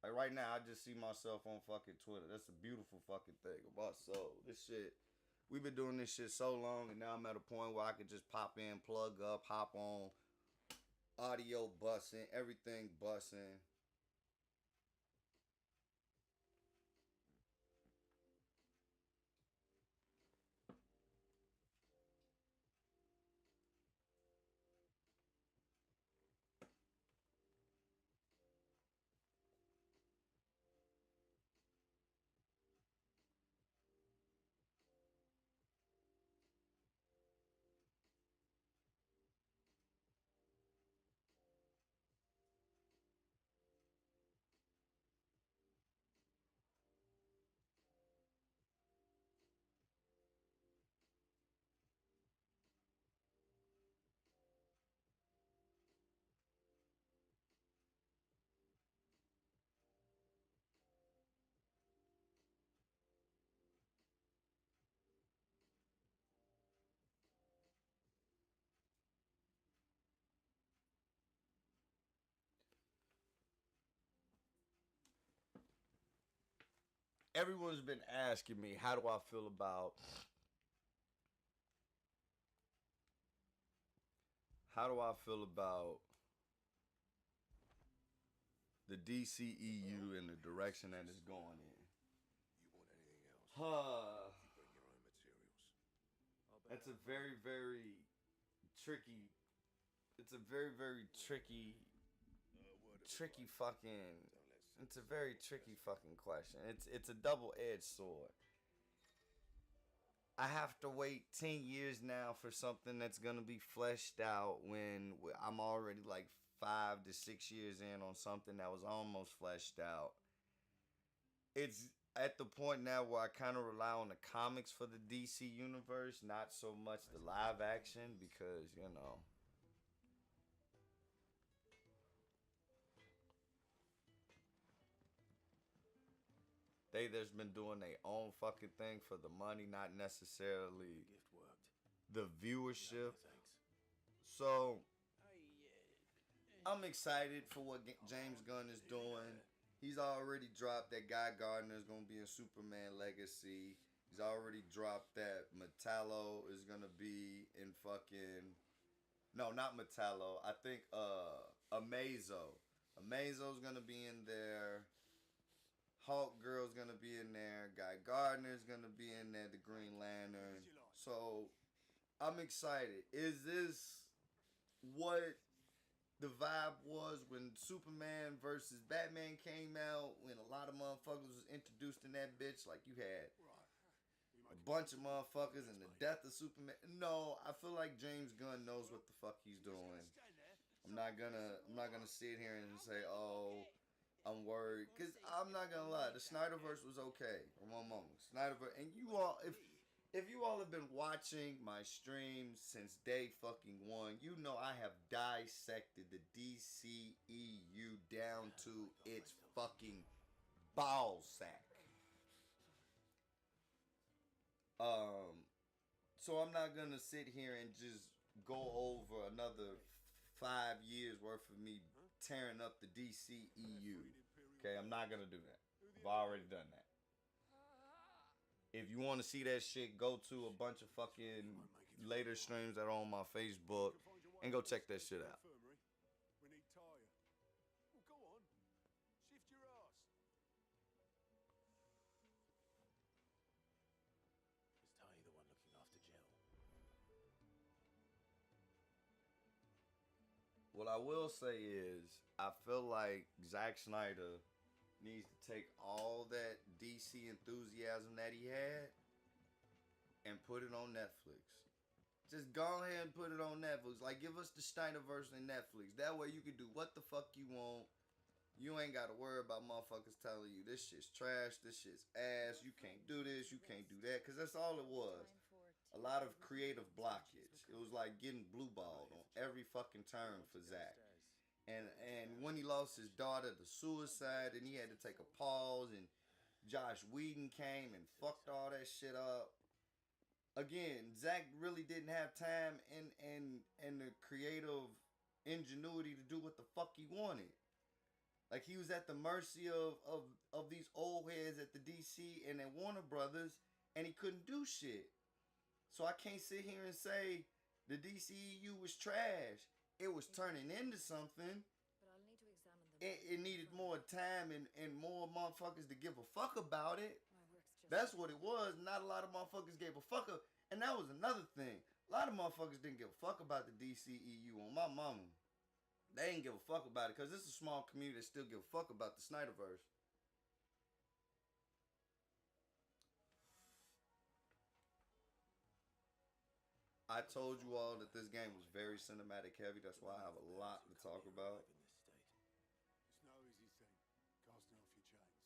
Like right now, I just see myself on fucking Twitter. That's a beautiful fucking thing about soul. This shit, we've been doing this shit so long, and now I'm at a point where I could just pop in, plug up, hop on, audio bussing, everything bussing. Everyone's been asking me, how do I feel about the DCEU and the direction that it's going in? You want anything else? You bring your own materials. That's a very, very tricky. It's a very, very tricky fucking. It's a very tricky fucking question. It's a double-edged sword. I have to wait 10 years now for something that's gonna be fleshed out when I'm already like 5 to 6 years in on something that was almost fleshed out. It's at the point now where I kind of rely on the comics for the DC universe, not so much the live action, because they just been doing their own fucking thing for the money, not necessarily Gift worked. the viewership. Thanks. So I'm excited for what James Gunn is doing. He's already dropped that Guy Gardner is going to be in Superman Legacy. He's already dropped that Metallo is going to be in fucking... No, not Metallo. I think Amazo. Amazo's going to be in there. Hawk Girl's going to be in there. Guy Gardner's going to be in there. The Green Lantern. So I'm excited. Is this what the vibe was when Superman versus Batman came out, when a lot of motherfuckers was introduced in that bitch? Like, you had a bunch of motherfuckers and the death of Superman. No, I feel like James Gunn knows what the fuck he's doing. I'm not gonna sit here and say, oh, I'm worried, because I'm not gonna lie, the Snyderverse was okay. Snyderverse, and you all, if you all have been watching my streams since day fucking one, you know I have dissected the DCEU down to its fucking ball sack. So I'm not gonna sit here and just go over another 5 years worth of me tearing up the DCEU. Okay, I'm not gonna do that. I've already done that. If you want to see that shit, go to a bunch of fucking later streams that are on my Facebook and go check that shit out. We need tire. Well, go on. Shift your ass. Is Ty the one looking after Jill? What I will say is, I feel like Zack Snyder needs to take all that DC enthusiasm that he had and put it on Netflix. Just go ahead and put it on Netflix. Like, give us the Snyderverse on Netflix. That way you can do what the fuck you want. You ain't got to worry about motherfuckers telling you this shit's trash, this shit's ass, you can't do this, you can't do that. Because that's all it was. A lot of creative blockage. It was like getting blue balled on every fucking turn for Zack. And when he lost his daughter to suicide and he had to take a pause and Josh Whedon came and fucked all that shit up. Again, Zack really didn't have time and the creative ingenuity to do what the fuck he wanted. Like, he was at the mercy of these old heads at the DC and at Warner Brothers, and he couldn't do shit. So I can't sit here and say the DCEU was trash. It was turning into something. But I'll need to examine the It needed more time and more motherfuckers to give a fuck about it. My work's just That's what it was. Not a lot of motherfuckers gave a fuck. And that was another thing. A lot of motherfuckers didn't give a fuck about the DCEU on my mama. They didn't give a fuck about it because it's a small community that still give a fuck about the Snyderverse. I told you all that this game was very cinematic heavy. That's why I have a lot to talk about. In this state. It's no easy thing, casting off your chains.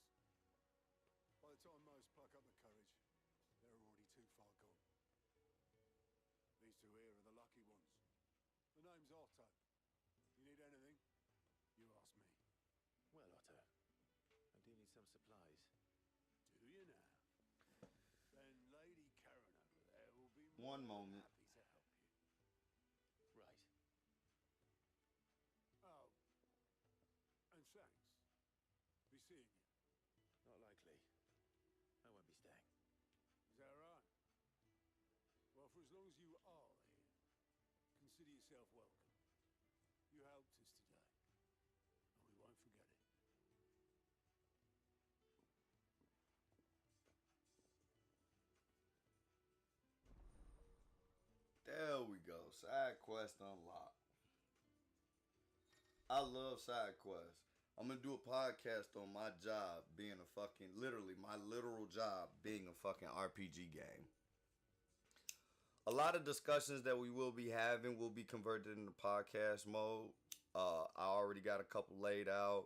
By the time most pluck up the courage, they're already too far gone. These two here are the lucky ones. The name's Otto. You need anything, you ask me. Well, Otto, I do need some supplies. Do you now? Then Lady Karen over there will be One more moment. than happy to help you. Right. Oh, and thanks. Be seeing you. Not likely. I won't be staying. Is that right? Well, for as long as you are here, consider yourself welcome. You helped us today, and we won't forget it. There we go. Side quest unlocked. I love side quests. I'm going to do a podcast on my job being a fucking, literally, my literal job being a fucking RPG game. A lot of discussions that we will be having will be converted into podcast mode. I already got a couple laid out.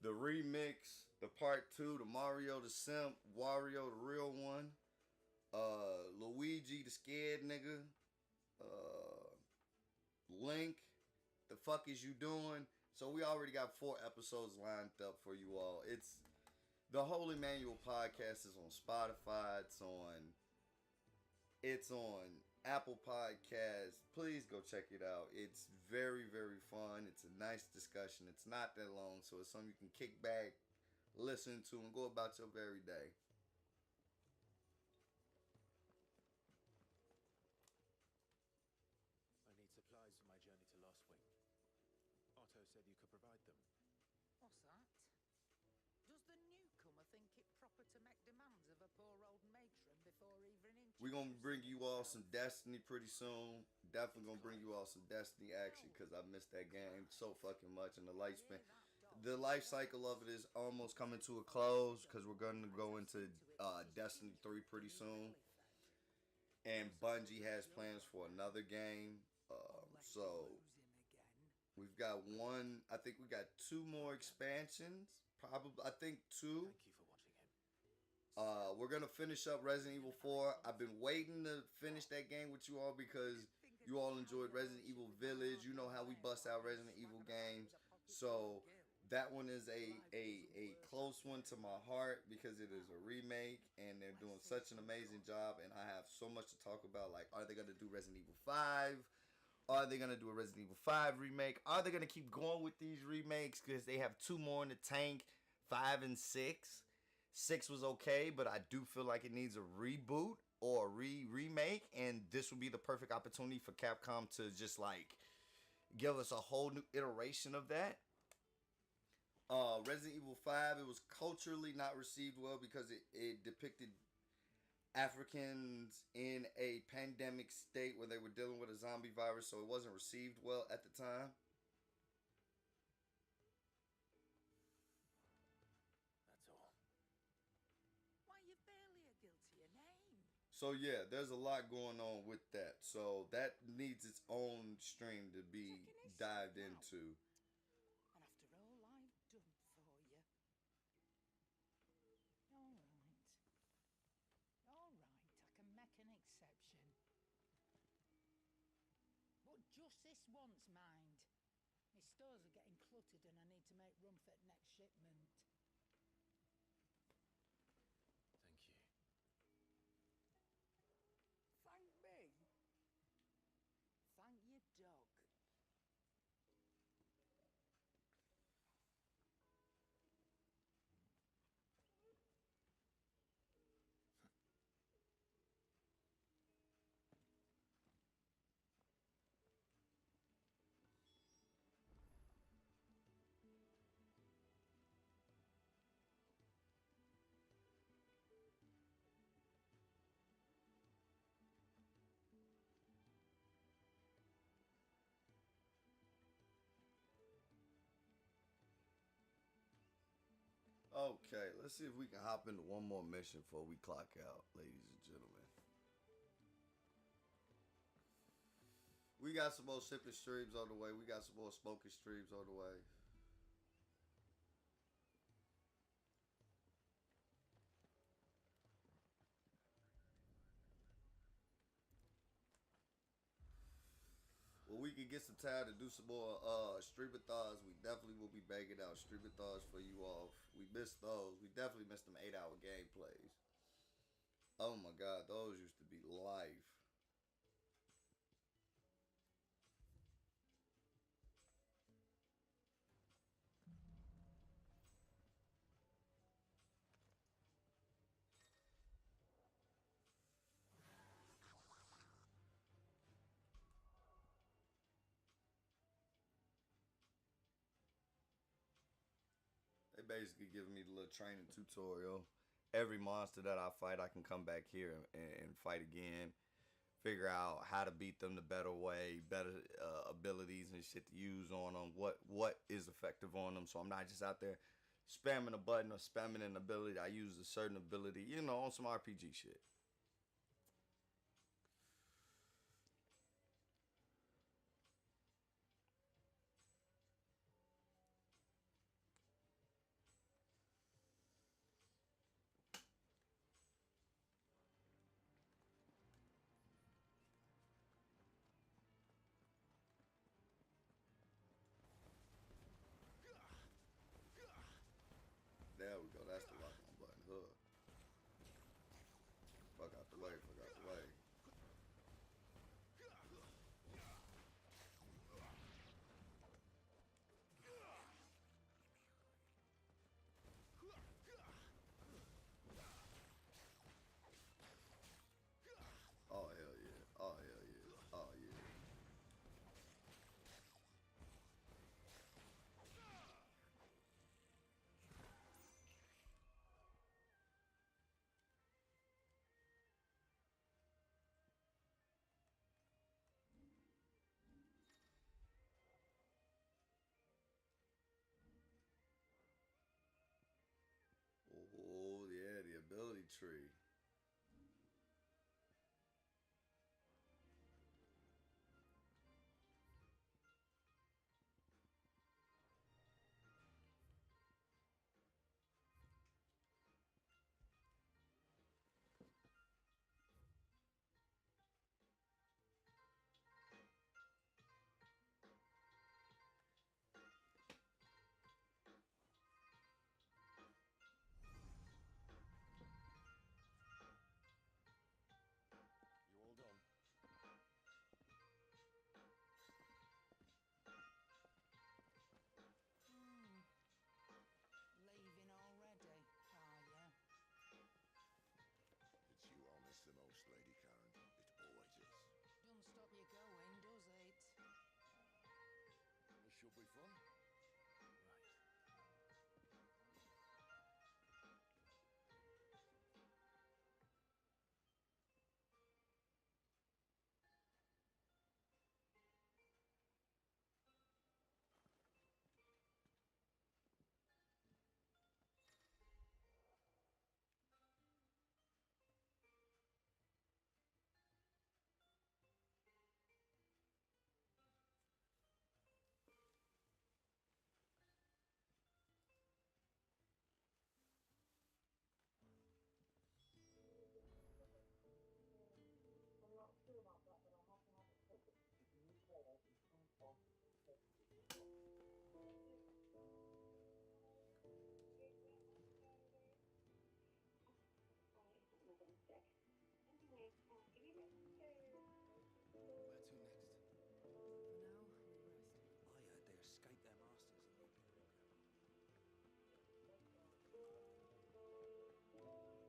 The remix, the part 2, the Mario the Simp, Wario the real one, Luigi the scared nigga, Link, the fuck is you doing? So we already got 4 episodes lined up for you all. It's the Holy Manual podcast is on Spotify. It's on Apple Podcasts. Please go check it out. It's very, very fun. It's a nice discussion. It's not that long, so it's something you can kick back, listen to, and go about your very day. I need supplies for my journey to Lost Wing. Otto said you could provide them. What's that? Does the newcomer think it proper to make demands of a poor old matron before even introducing We're going to bring you all some himself? Destiny pretty soon. Definitely going to bring you all some Destiny action because I missed that game so fucking much. And the lifespan, the life cycle of it is almost coming to a close because we're going to go into Destiny 3 pretty soon. And Bungie has plans for another game. So we've got I think we got 2 more expansions. Probably, I think 2. Thank you for watching him. We're gonna finish up Resident Evil 4. I've been waiting to finish that game with you all because you all enjoyed Resident Evil Village. You know how we bust out Resident Evil games. So that one is a close one to my heart because it is a remake and they're doing such an amazing job. And I have so much to talk about. Like, are they gonna do Resident Evil 5? Are they going to do a Resident Evil 5 remake? Are they going to keep going with these remakes? Because they have 2 more in the tank, 5 and 6. 6 was okay, but I do feel like it needs a reboot or a remake, and this would be the perfect opportunity for Capcom to just like give us a whole new iteration of that. Resident Evil 5, it was culturally not received well because it depicted Africans in a pandemic state where they were dealing with a zombie virus, so it wasn't received well at the time. That's all. Why, you're barely a guilty a name. So yeah, there's a lot going on with that. So that needs its own stream to be dived into. And after all I've done for you. All right. All right, I can make an exception. But just this once, mind. My stores are getting cluttered and I need to make room for the next shipment. Thank you. Thank me. Thank your dog. Okay, let's see if we can hop into one more mission before we clock out, ladies and gentlemen. We got some more sipping streams on the way. We got some more smoking streams on the way. Well, we can get some time to do some more streamathons. We definitely will be banging out streamathons for you all. We missed those. We definitely missed them 8-hour gameplays. Oh my god, those used to be life. They basically giving me the little training tutorial. Every monster that I fight, I can come back here and fight again. Figure out how to beat them the better way, better abilities and shit to use on them. What is effective on them, so I'm not just out there spamming a button or spamming an ability. I use a certain ability, you know, on some RPG shit. There we go. That's the lock on button. Hood. Fuck out the way. Fuck out the way. Oh hell yeah. Oh hell yeah. Oh yeah. Oh yeah, the ability tree. Should be fun. Right. Where to next? For now, we'll rest. I heard they escaped their masters in the Imperial capital. It's hot.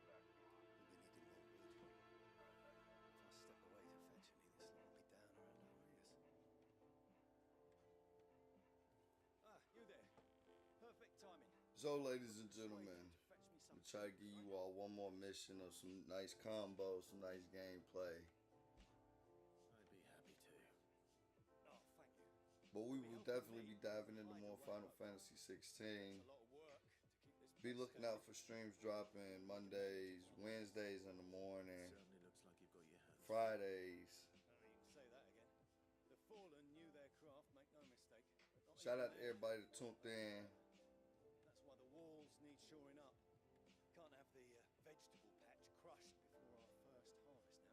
Damn it. We'll be needing more wood. If I step away to fetch any, this will all be downer and lower, yes. Ah, you there. Perfect timing. So, ladies and gentlemen, To fetch me I'm some gonna try to food, give you right? all one more mission of some nice combos, some nice gameplay. I'd be happy to. Oh, thank you. But we will definitely be diving into more Final Fantasy 16. It's a lot of work to keep this Be place looking out going. for streams dropping Mondays, Wednesdays in the morning, Certainly looks like you've got your hands. Fridays. Oh, you can say that again. The Fallen knew their craft, make no mistake. But not Shout even out to they. everybody that tuned in. That's why the walls need shoring up. Can't have the vegetable patch crushed before our first harvest now, can we?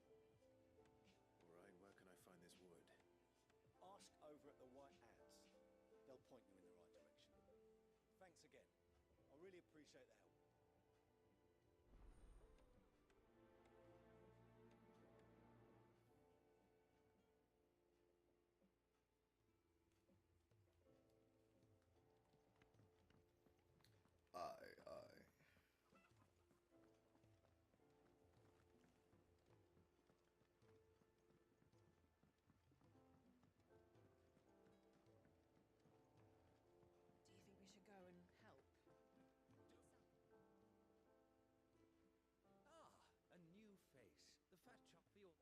No, I suppose not. All right, where can I find this wood? Ask over at the White Ants. They'll point you in the right direction. Thanks again. I really appreciate the help. Aye. Do you think we should go and help? Ah, a new face. The fat chop for your...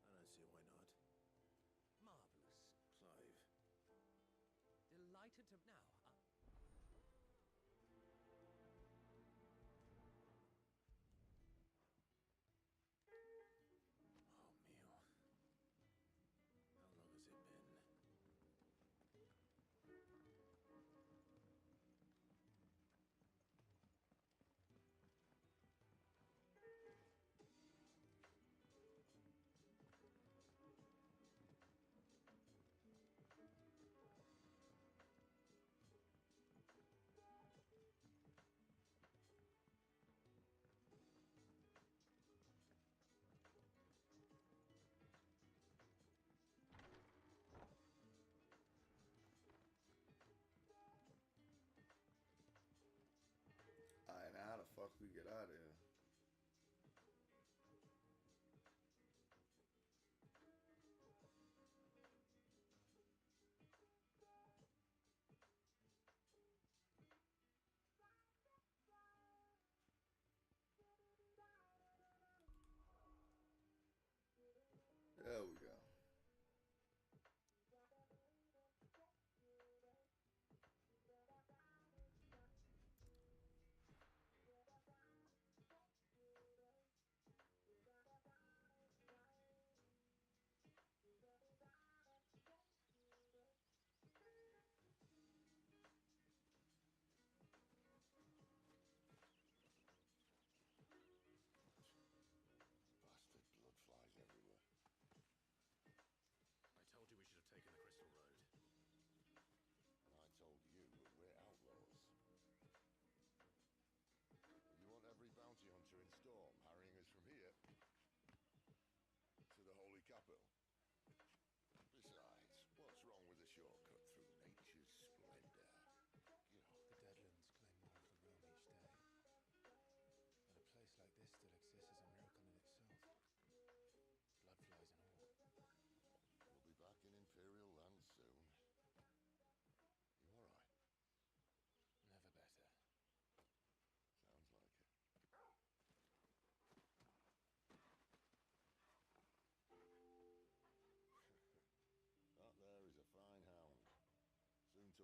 I don't see why not. Marvelous. Clive. Delighted to... Now, Oh, meal. How long has it been? Alright, now how the fuck we get out of here? There we go.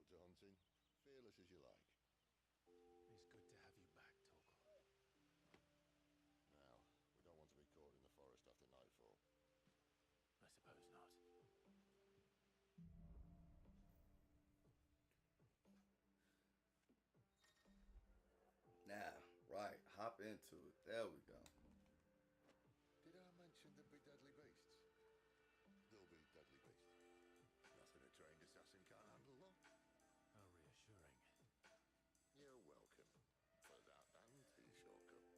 to hunting. Fearless as you like. It's good to have you back, Torgal. Now, we don't want to be caught in the forest after nightfall. I suppose not. Now, right, hop into it. There we go. Did I mention there'd be deadly beasts? There'll be deadly beasts. Nothing a trained assassin can't handle, though. How reassuring. You're welcome for that and tea shortcut.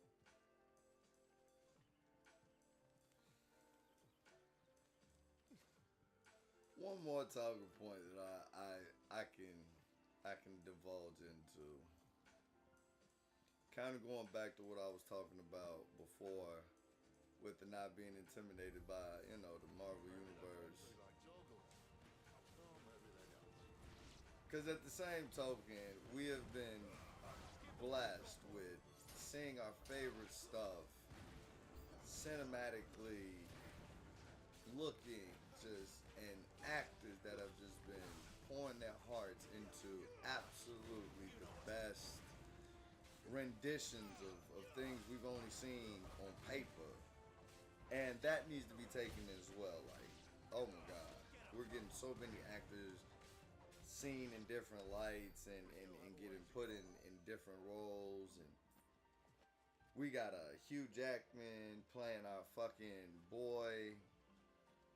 One more talking point that I can divulge into. Kind of going back to what I was talking about before with the not being intimidated by, you know, the Marvel Universe. Like Torgal. Oh, maybe they don't. Because at the same token, we have been blessed with seeing our favorite stuff cinematically looking just, and actors that have just been pouring their hearts into absolutely the best renditions of things we've only seen on paper. And that needs to be taken as well. Like, oh my god, we're getting so many actors seen in different lights and getting put in different roles. And we got a Hugh Jackman playing our fucking boy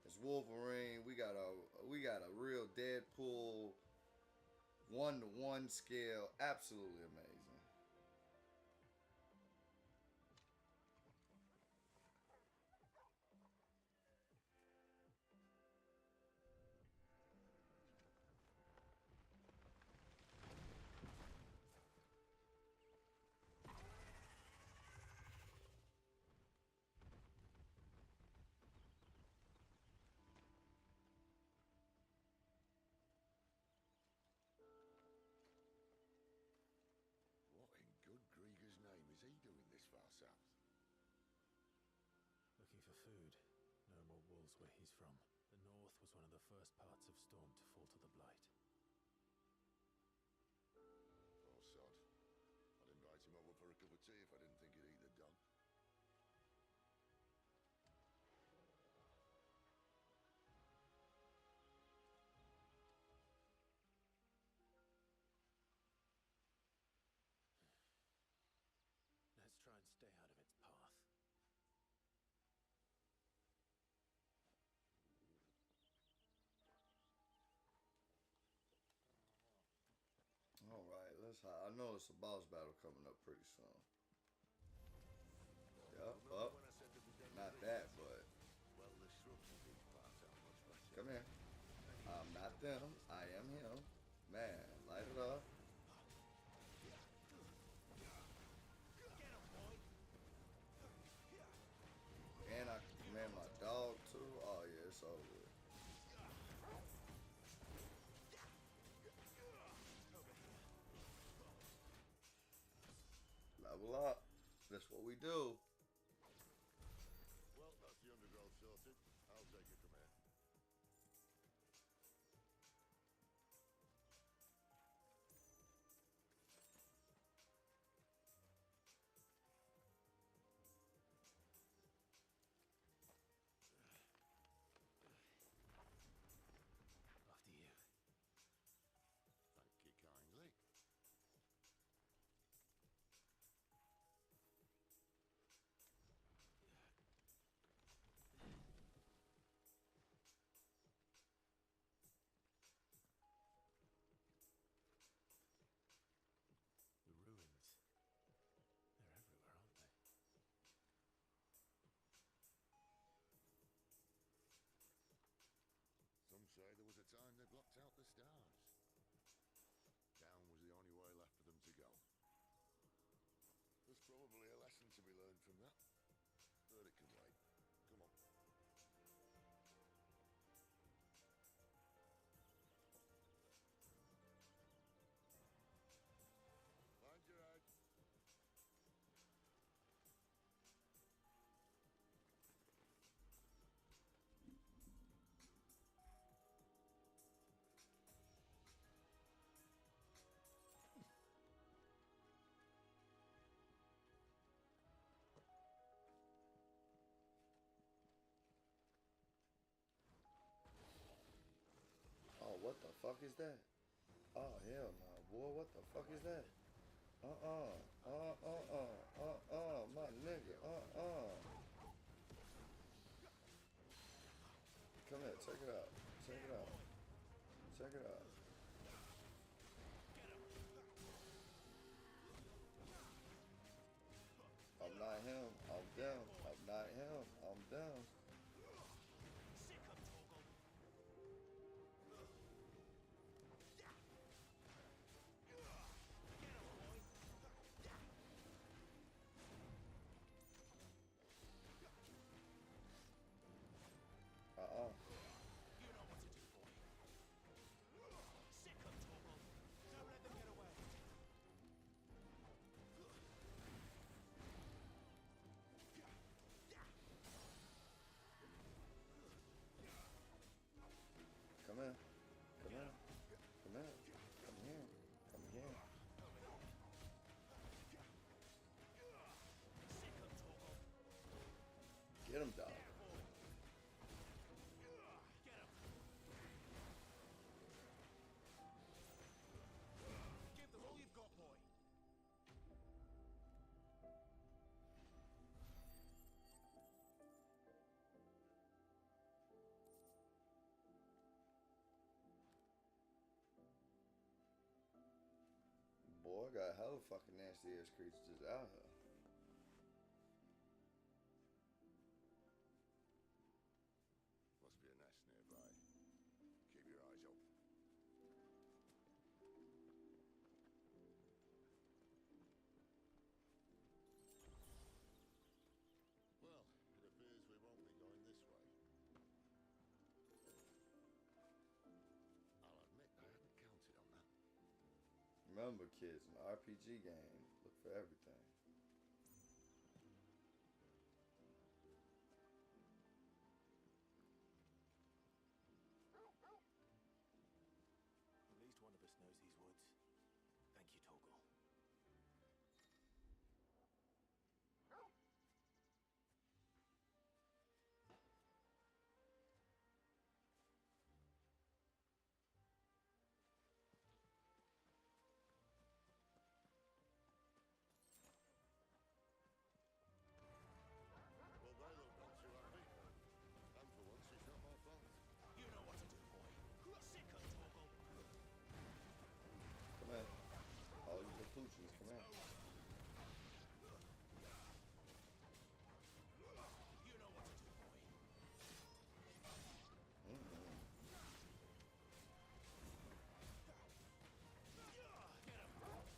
as Wolverine. We got a real Deadpool 1-to-1 scale. Absolutely amazing. What in good Grieger's name is he doing this far south? Looking for food. No more wolves where he's from. The north was one of the first parts of Storm to fall to the Blight. Oh, sod. I'd invite him over for a cup of tea if I didn't think he'd eat the dog. Let's try and stay out of its path. Alright, I know it's a boss battle coming up pretty soon. Yup, Remember up. when I said there'd be deadly Not beasts? that, but Well, the shrubs in these parts are much better. come here. I'm not them. I am him. Man, light it up. And I can command my dog too. Oh yeah, it's over with. Level up. That's what we do. Well, that's the undergrowth sorted. I'll take it from here. After you. Thank you kindly. The ruins. They're everywhere, aren't they? Some say there was a time they blocked out the stars. Down was the only way left for them to go. There's probably a lesson to be learned from that. But it can wait. Come on. Mind your head. what the fuck is that? Oh, hell no, boy, what the fuck is that? My nigga, Come here, check it out. Check it out. Check it out. I'm not him. I'm them. I'm not him. I'm them. Come here. Come here. Come here. Come here. Come here. Get him, dog. Give them all you've got, boy. Boy, I got hella fucking nasty ass creatures just out here. Must be a nest nearby. Keep your eyes open. Well, it appears we won't be going this way. I'll admit I hadn't counted on that. Remember, kids, an RPG game. Look for everything. At least one of us knows these woods. Thank you, Torgal. Well, they look not too happy. And for once, it's not my fault. You know what to do, boy. Sick of Torgal. Come here. All you little poochies, come here. You know what to do, boy.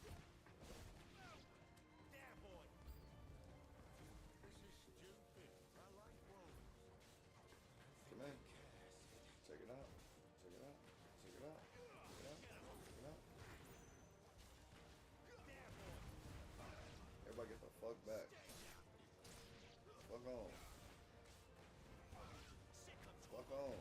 Get him. There, boy. This is stupid. I like wolves. Come here. Check it out. Check it out. Check it out. Check it out. Check it out. Everybody get the fuck back. Fuck on. Fuck on.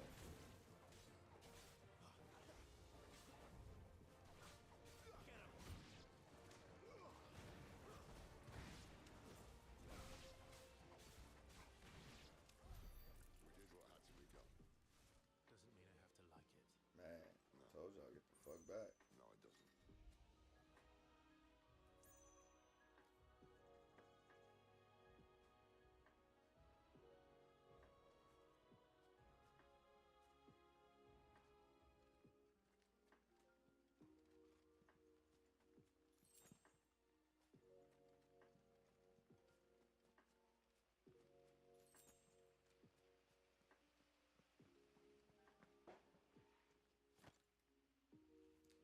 We did what had to be done. Doesn't mean I have to like it. Man, told y'all get the fuck back. No, it doesn't.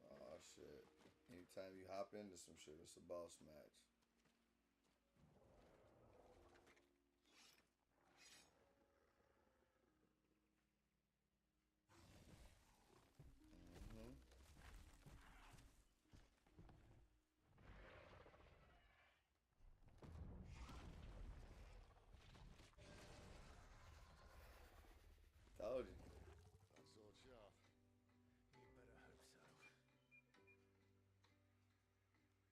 Oh shit. Anytime you hop into some shit, it's a boss match. Told you. That sword sharp. You better hope so.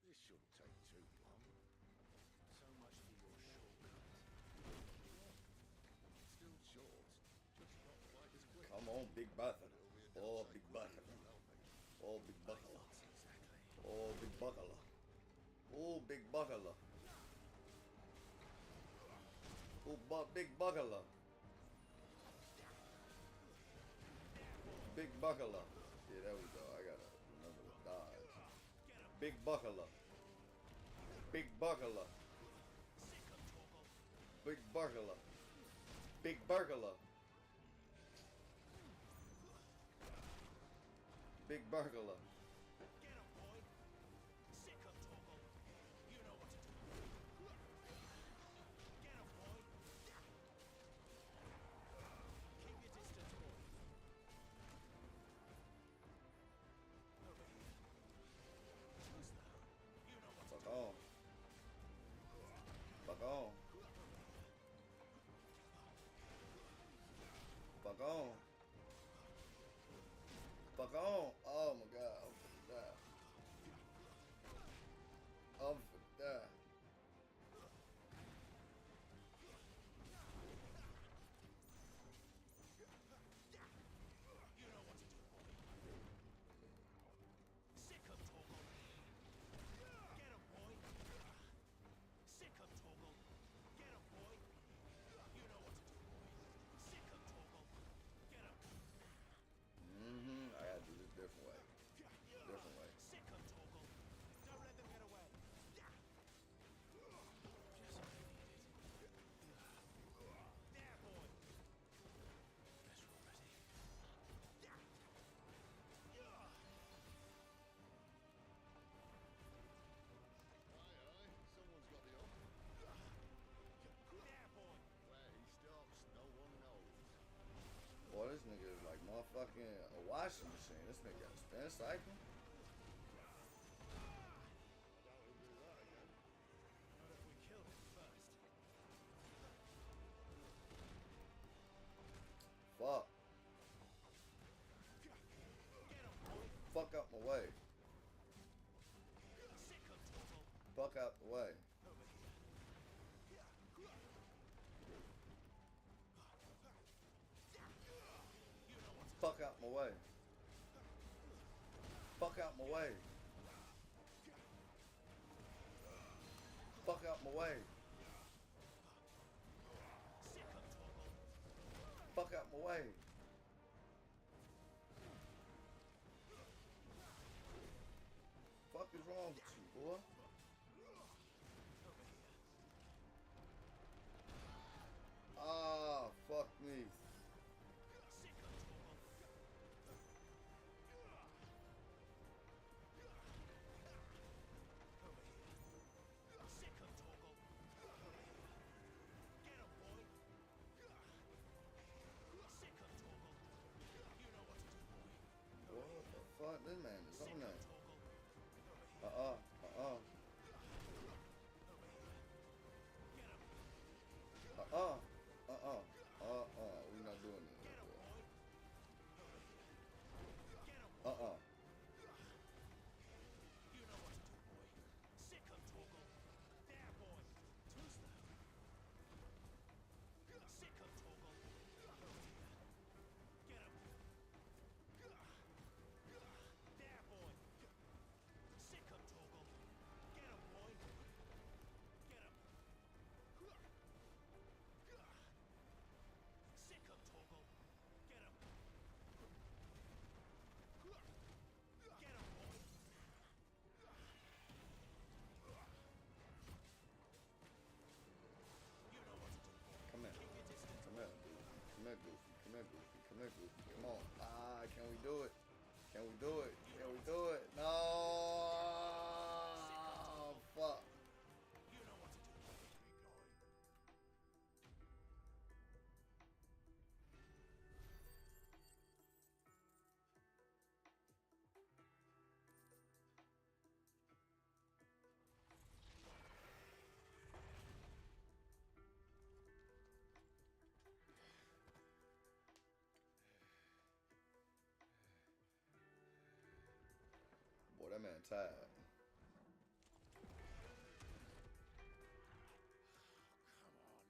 This shouldn't take too long. So much for your shortcut. Still short, just not quite as quick. Come on, big brother. But it'll be a Oh, damn big sight brother. quicker if you know Oh, big buckler. Oh, big buckler. Oh, big buckler. Big buckler. Yeah, there we go. I gotta remember to dodge. Big buckler. Big buckler. Big buckler. Big burglar. Big burglar. Get him, boy. Sick him, Toggle. You know what to do. Get him, boy. Keep your distance, boy. Over here. Who's that? You know what to Fuck do. on. Fuck on. Fuck on. Fuck on. Oh my god. I'm finna die. I'm finna die. You know what to do, boy. Sick him, Toggle. Get him, boy. Sick him, Toggle. Get him, boy. You know what to do, boy. Sick him, Toggle. Get him. I gotta do this different way. Different way. Sick him, Toggle. Don't let them get away. There, boy. Guess we're ready. Aye, someone's got the up. There, boy. Where he stops, no one knows. Boy, this nigga is like motherfucking a washing machine. This nigga got a spin cycle. I doubt he'll do that again. Not if we kill him first. Fuck. Get him, boy. Fuck out my way. Sick him, Toggle. Fuck out the way. Over here. You know what to Fuck out my way. Fuck out my way. Fuck out my way. Sick him, Toggle. Fuck out my way. Fuck is wrong with you, boy? Ah, fuck me. Sick him, Toggle. Over here. Sick him, Toggle. Over here. Get him, boy. Sick him, Toggle. You know what to do, boy. What the fuck? This man is Sick on him, that. Toggle. Over here. Over here. Get him. We not doing this. Get him, boy. Over here. Get him. You know what to do, boy. Sick him, Toggle. There, boy. Who's that? Sick him, Toggle. Over here. Get him. There, boy. Sick him, Toggle. Get him, boy. Get him. Sick him, Toggle. Get him. Get him, boy. You know what to do, boy. Come here. Keep your distance. Come here, Goofy. Come here, Goofy. Come here, Goofy. Come here, Goofy. Come on. Can we do it? Can we do it? Can we do it? No. Fuck. You know what to do, boy. Boy, that man tired. Stand back.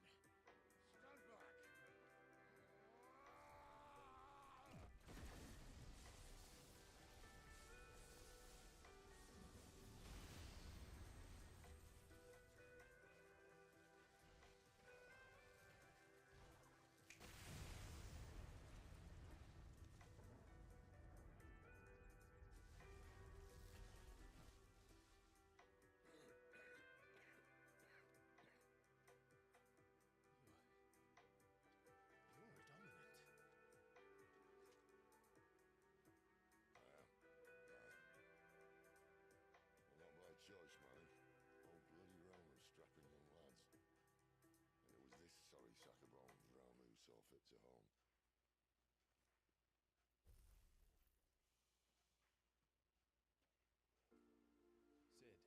saw fit to home. Sid,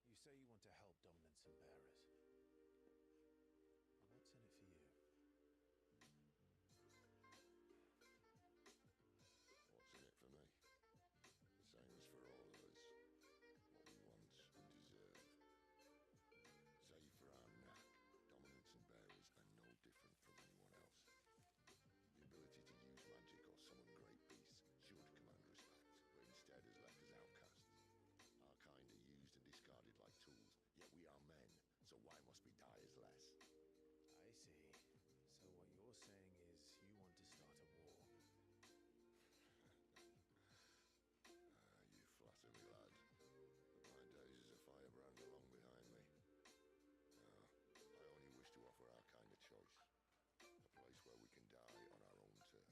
you say you want to help dominants and bearers. Well, what's in it for you? What's in it for me? The same as for all of us. What we want and deserve. Save for our knack, dominants and bearers are no different from anyone else. The ability to use magic or summon great beasts should command respect, but instead has left us outcasts. Our kind are used and discarded like tools, yet we are men, so why must we die as less? I see. So what you're saying is you want to start a war. You flatter me, lad. But my days as a firebrand are long behind me. No, I only wish to offer our kind a choice. A place where we can die on our own terms.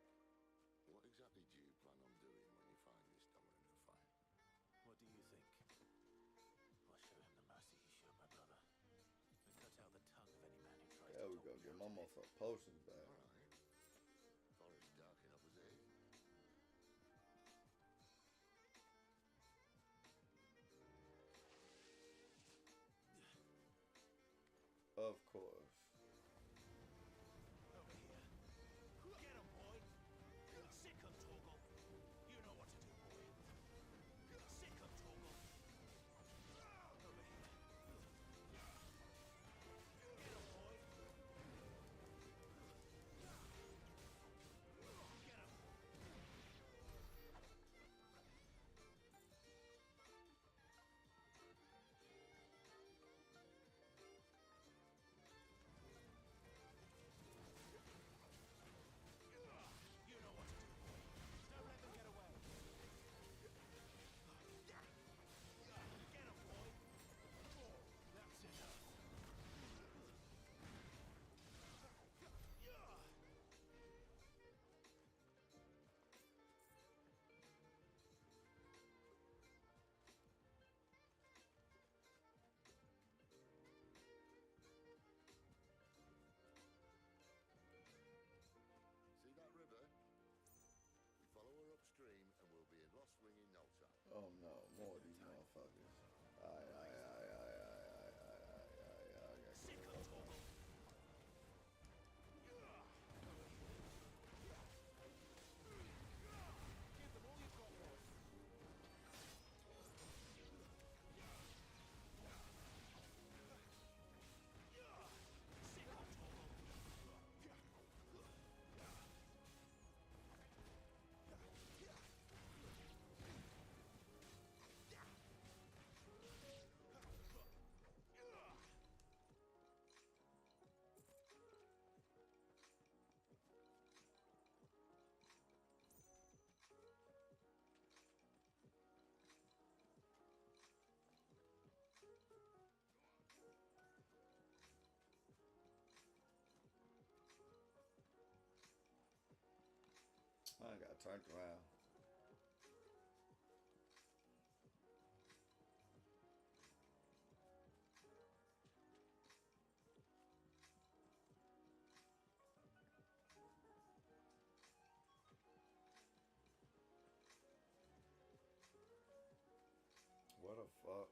Clive, what exactly do you plan on doing when you find this dominant affair? What do you think? I'll show him the mercy he showed my brother. And cut out the tongue of any man who tries There to we talk go. me Get out my of it. motherfucking potions back. Alright. Forest dark enough as it is. Of course. Over here. Get him, boy. Sick him, Toggle. You know what to do, boy. Sick him, Toggle. Over here. Get him, boy. Get him. You know what to do, boy. Don't let them get away. Get him, boy. That's enough. See that river? We follow her upstream and we'll be in Lost Wing in no time. Oh no, more of these motherfuckers. I Sick him, Toggle. Give them all you've got, boy. Sick him, Toggle. got turned around. What the fuck?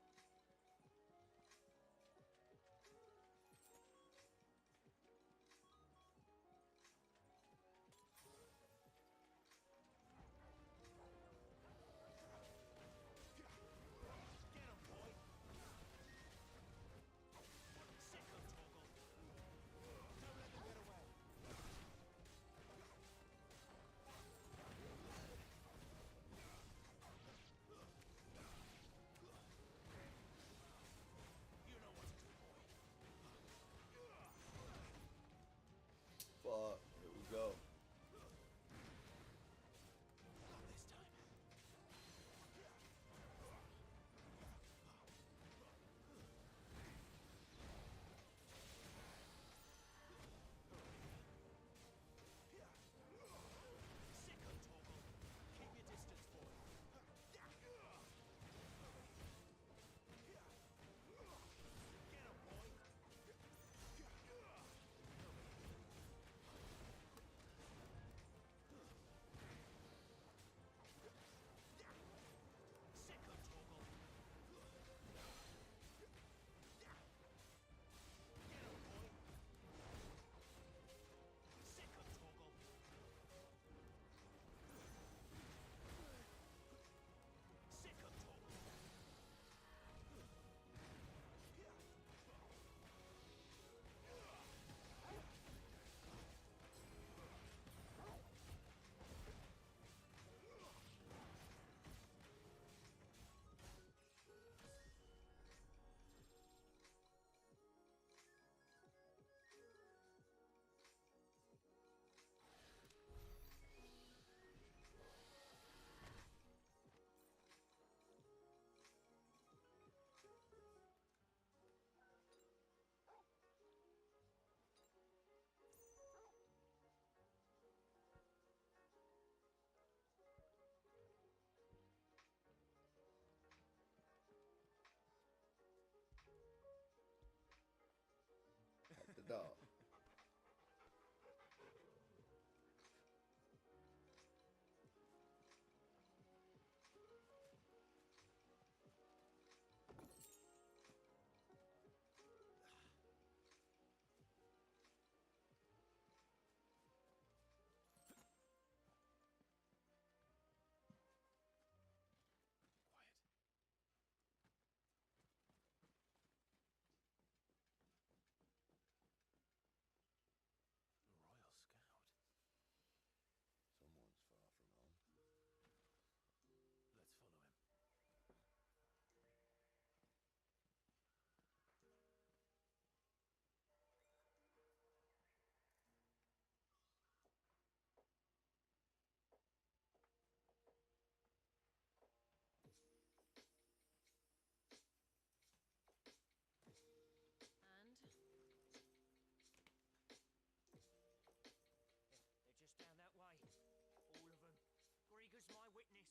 as my witness.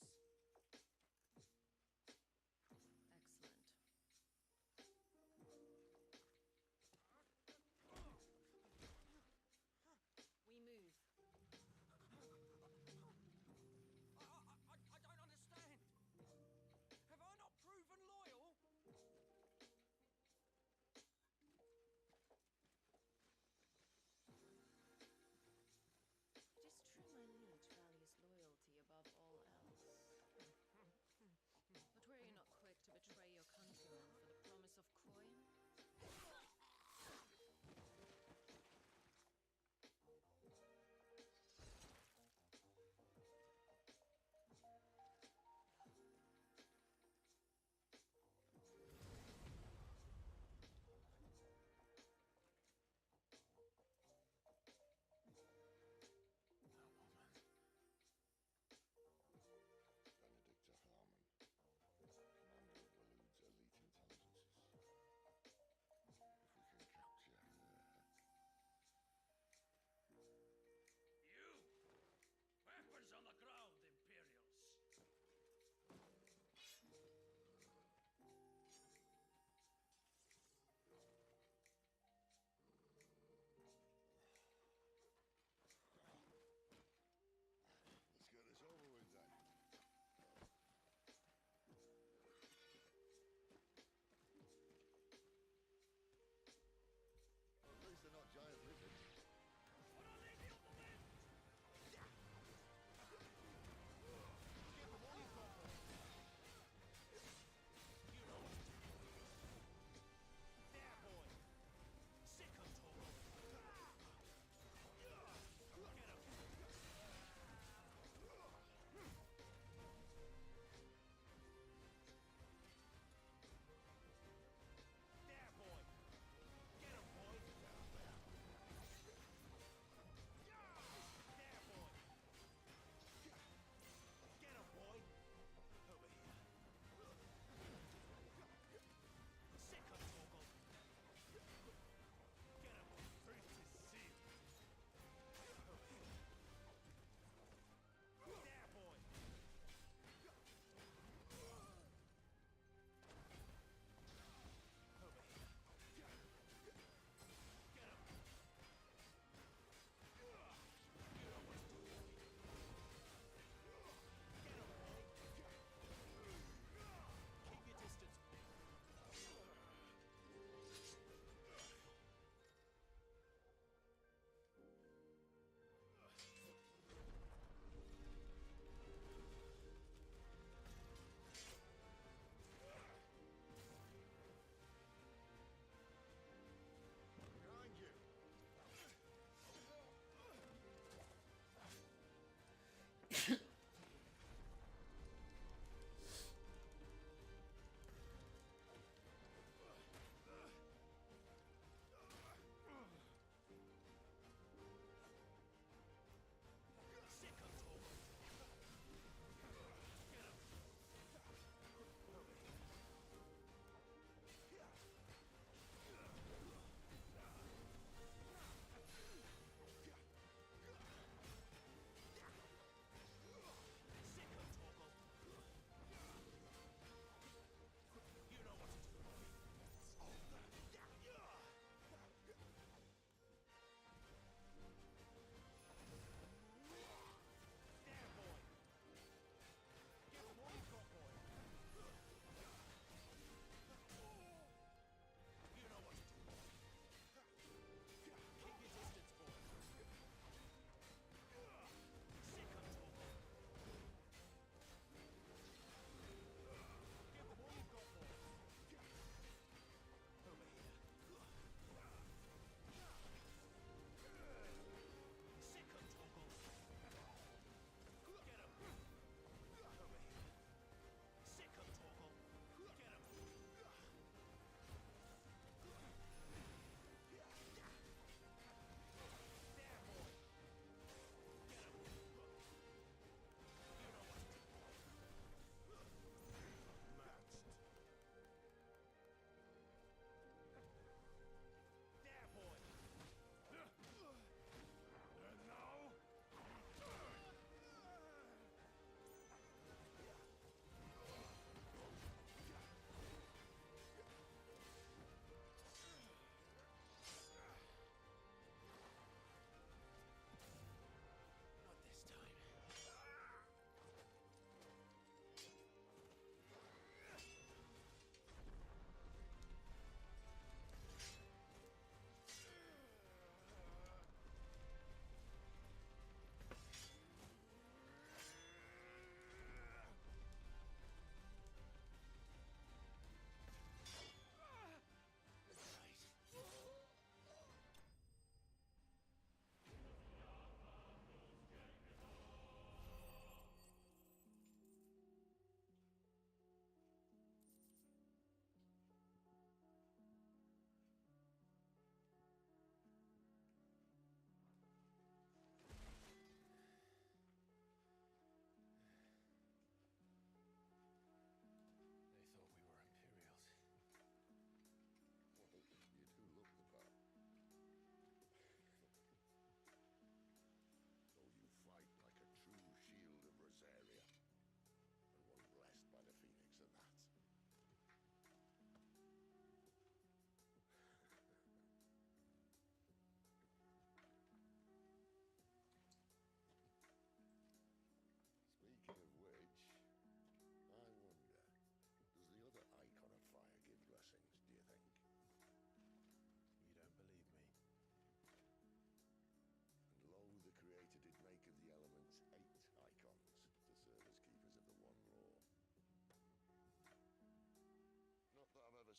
Excellent. We move. I don't understand. Have I not proven loyal? It is true my niece values loyalty above all else.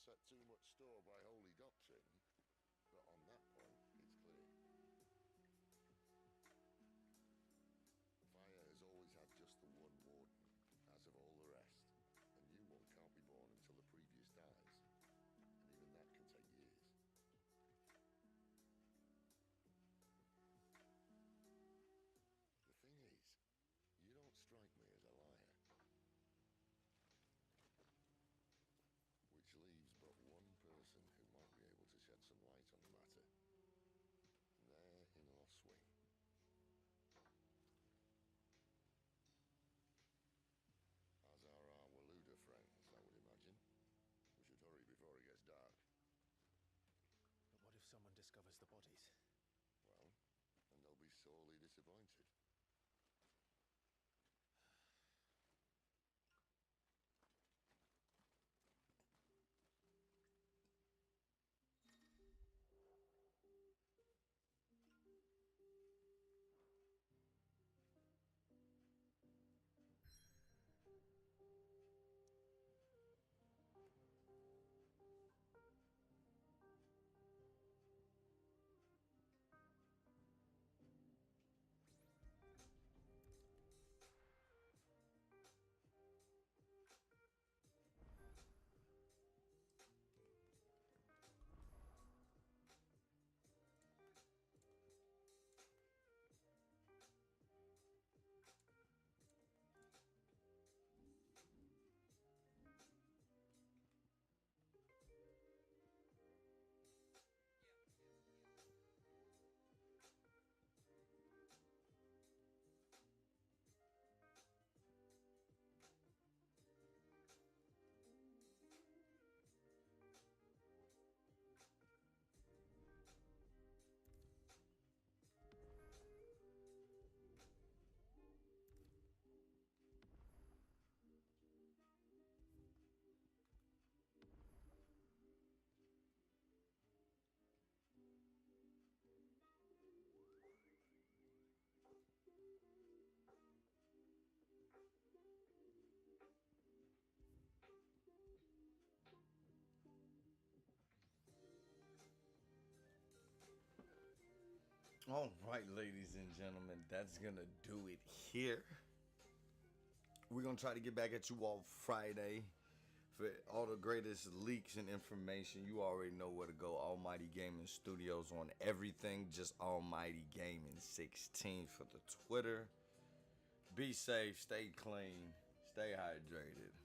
set too much store by holy doctrine, but on that point, it's clear. Fire has always had just the one warden, as of all the rest. A new one can't be born until the previous dies, and even that can take years. The thing is, you don't strike me as a liar. Which leaves but one person who might be able to shed some light on the matter. They're in Lost Swing. As are our Waluda friends, I would imagine. We should hurry before it gets dark. But what if someone discovers the bodies? Well, and they'll be sorely disappointed. All right, ladies and gentlemen, that's gonna do it here. We're gonna try to get back at you all Friday for all the greatest leaks and information. You already know where to go. Almighty Gaming Studios on everything. Just Almighty Gaming 16 for the Twitter. Be safe, stay clean, stay hydrated.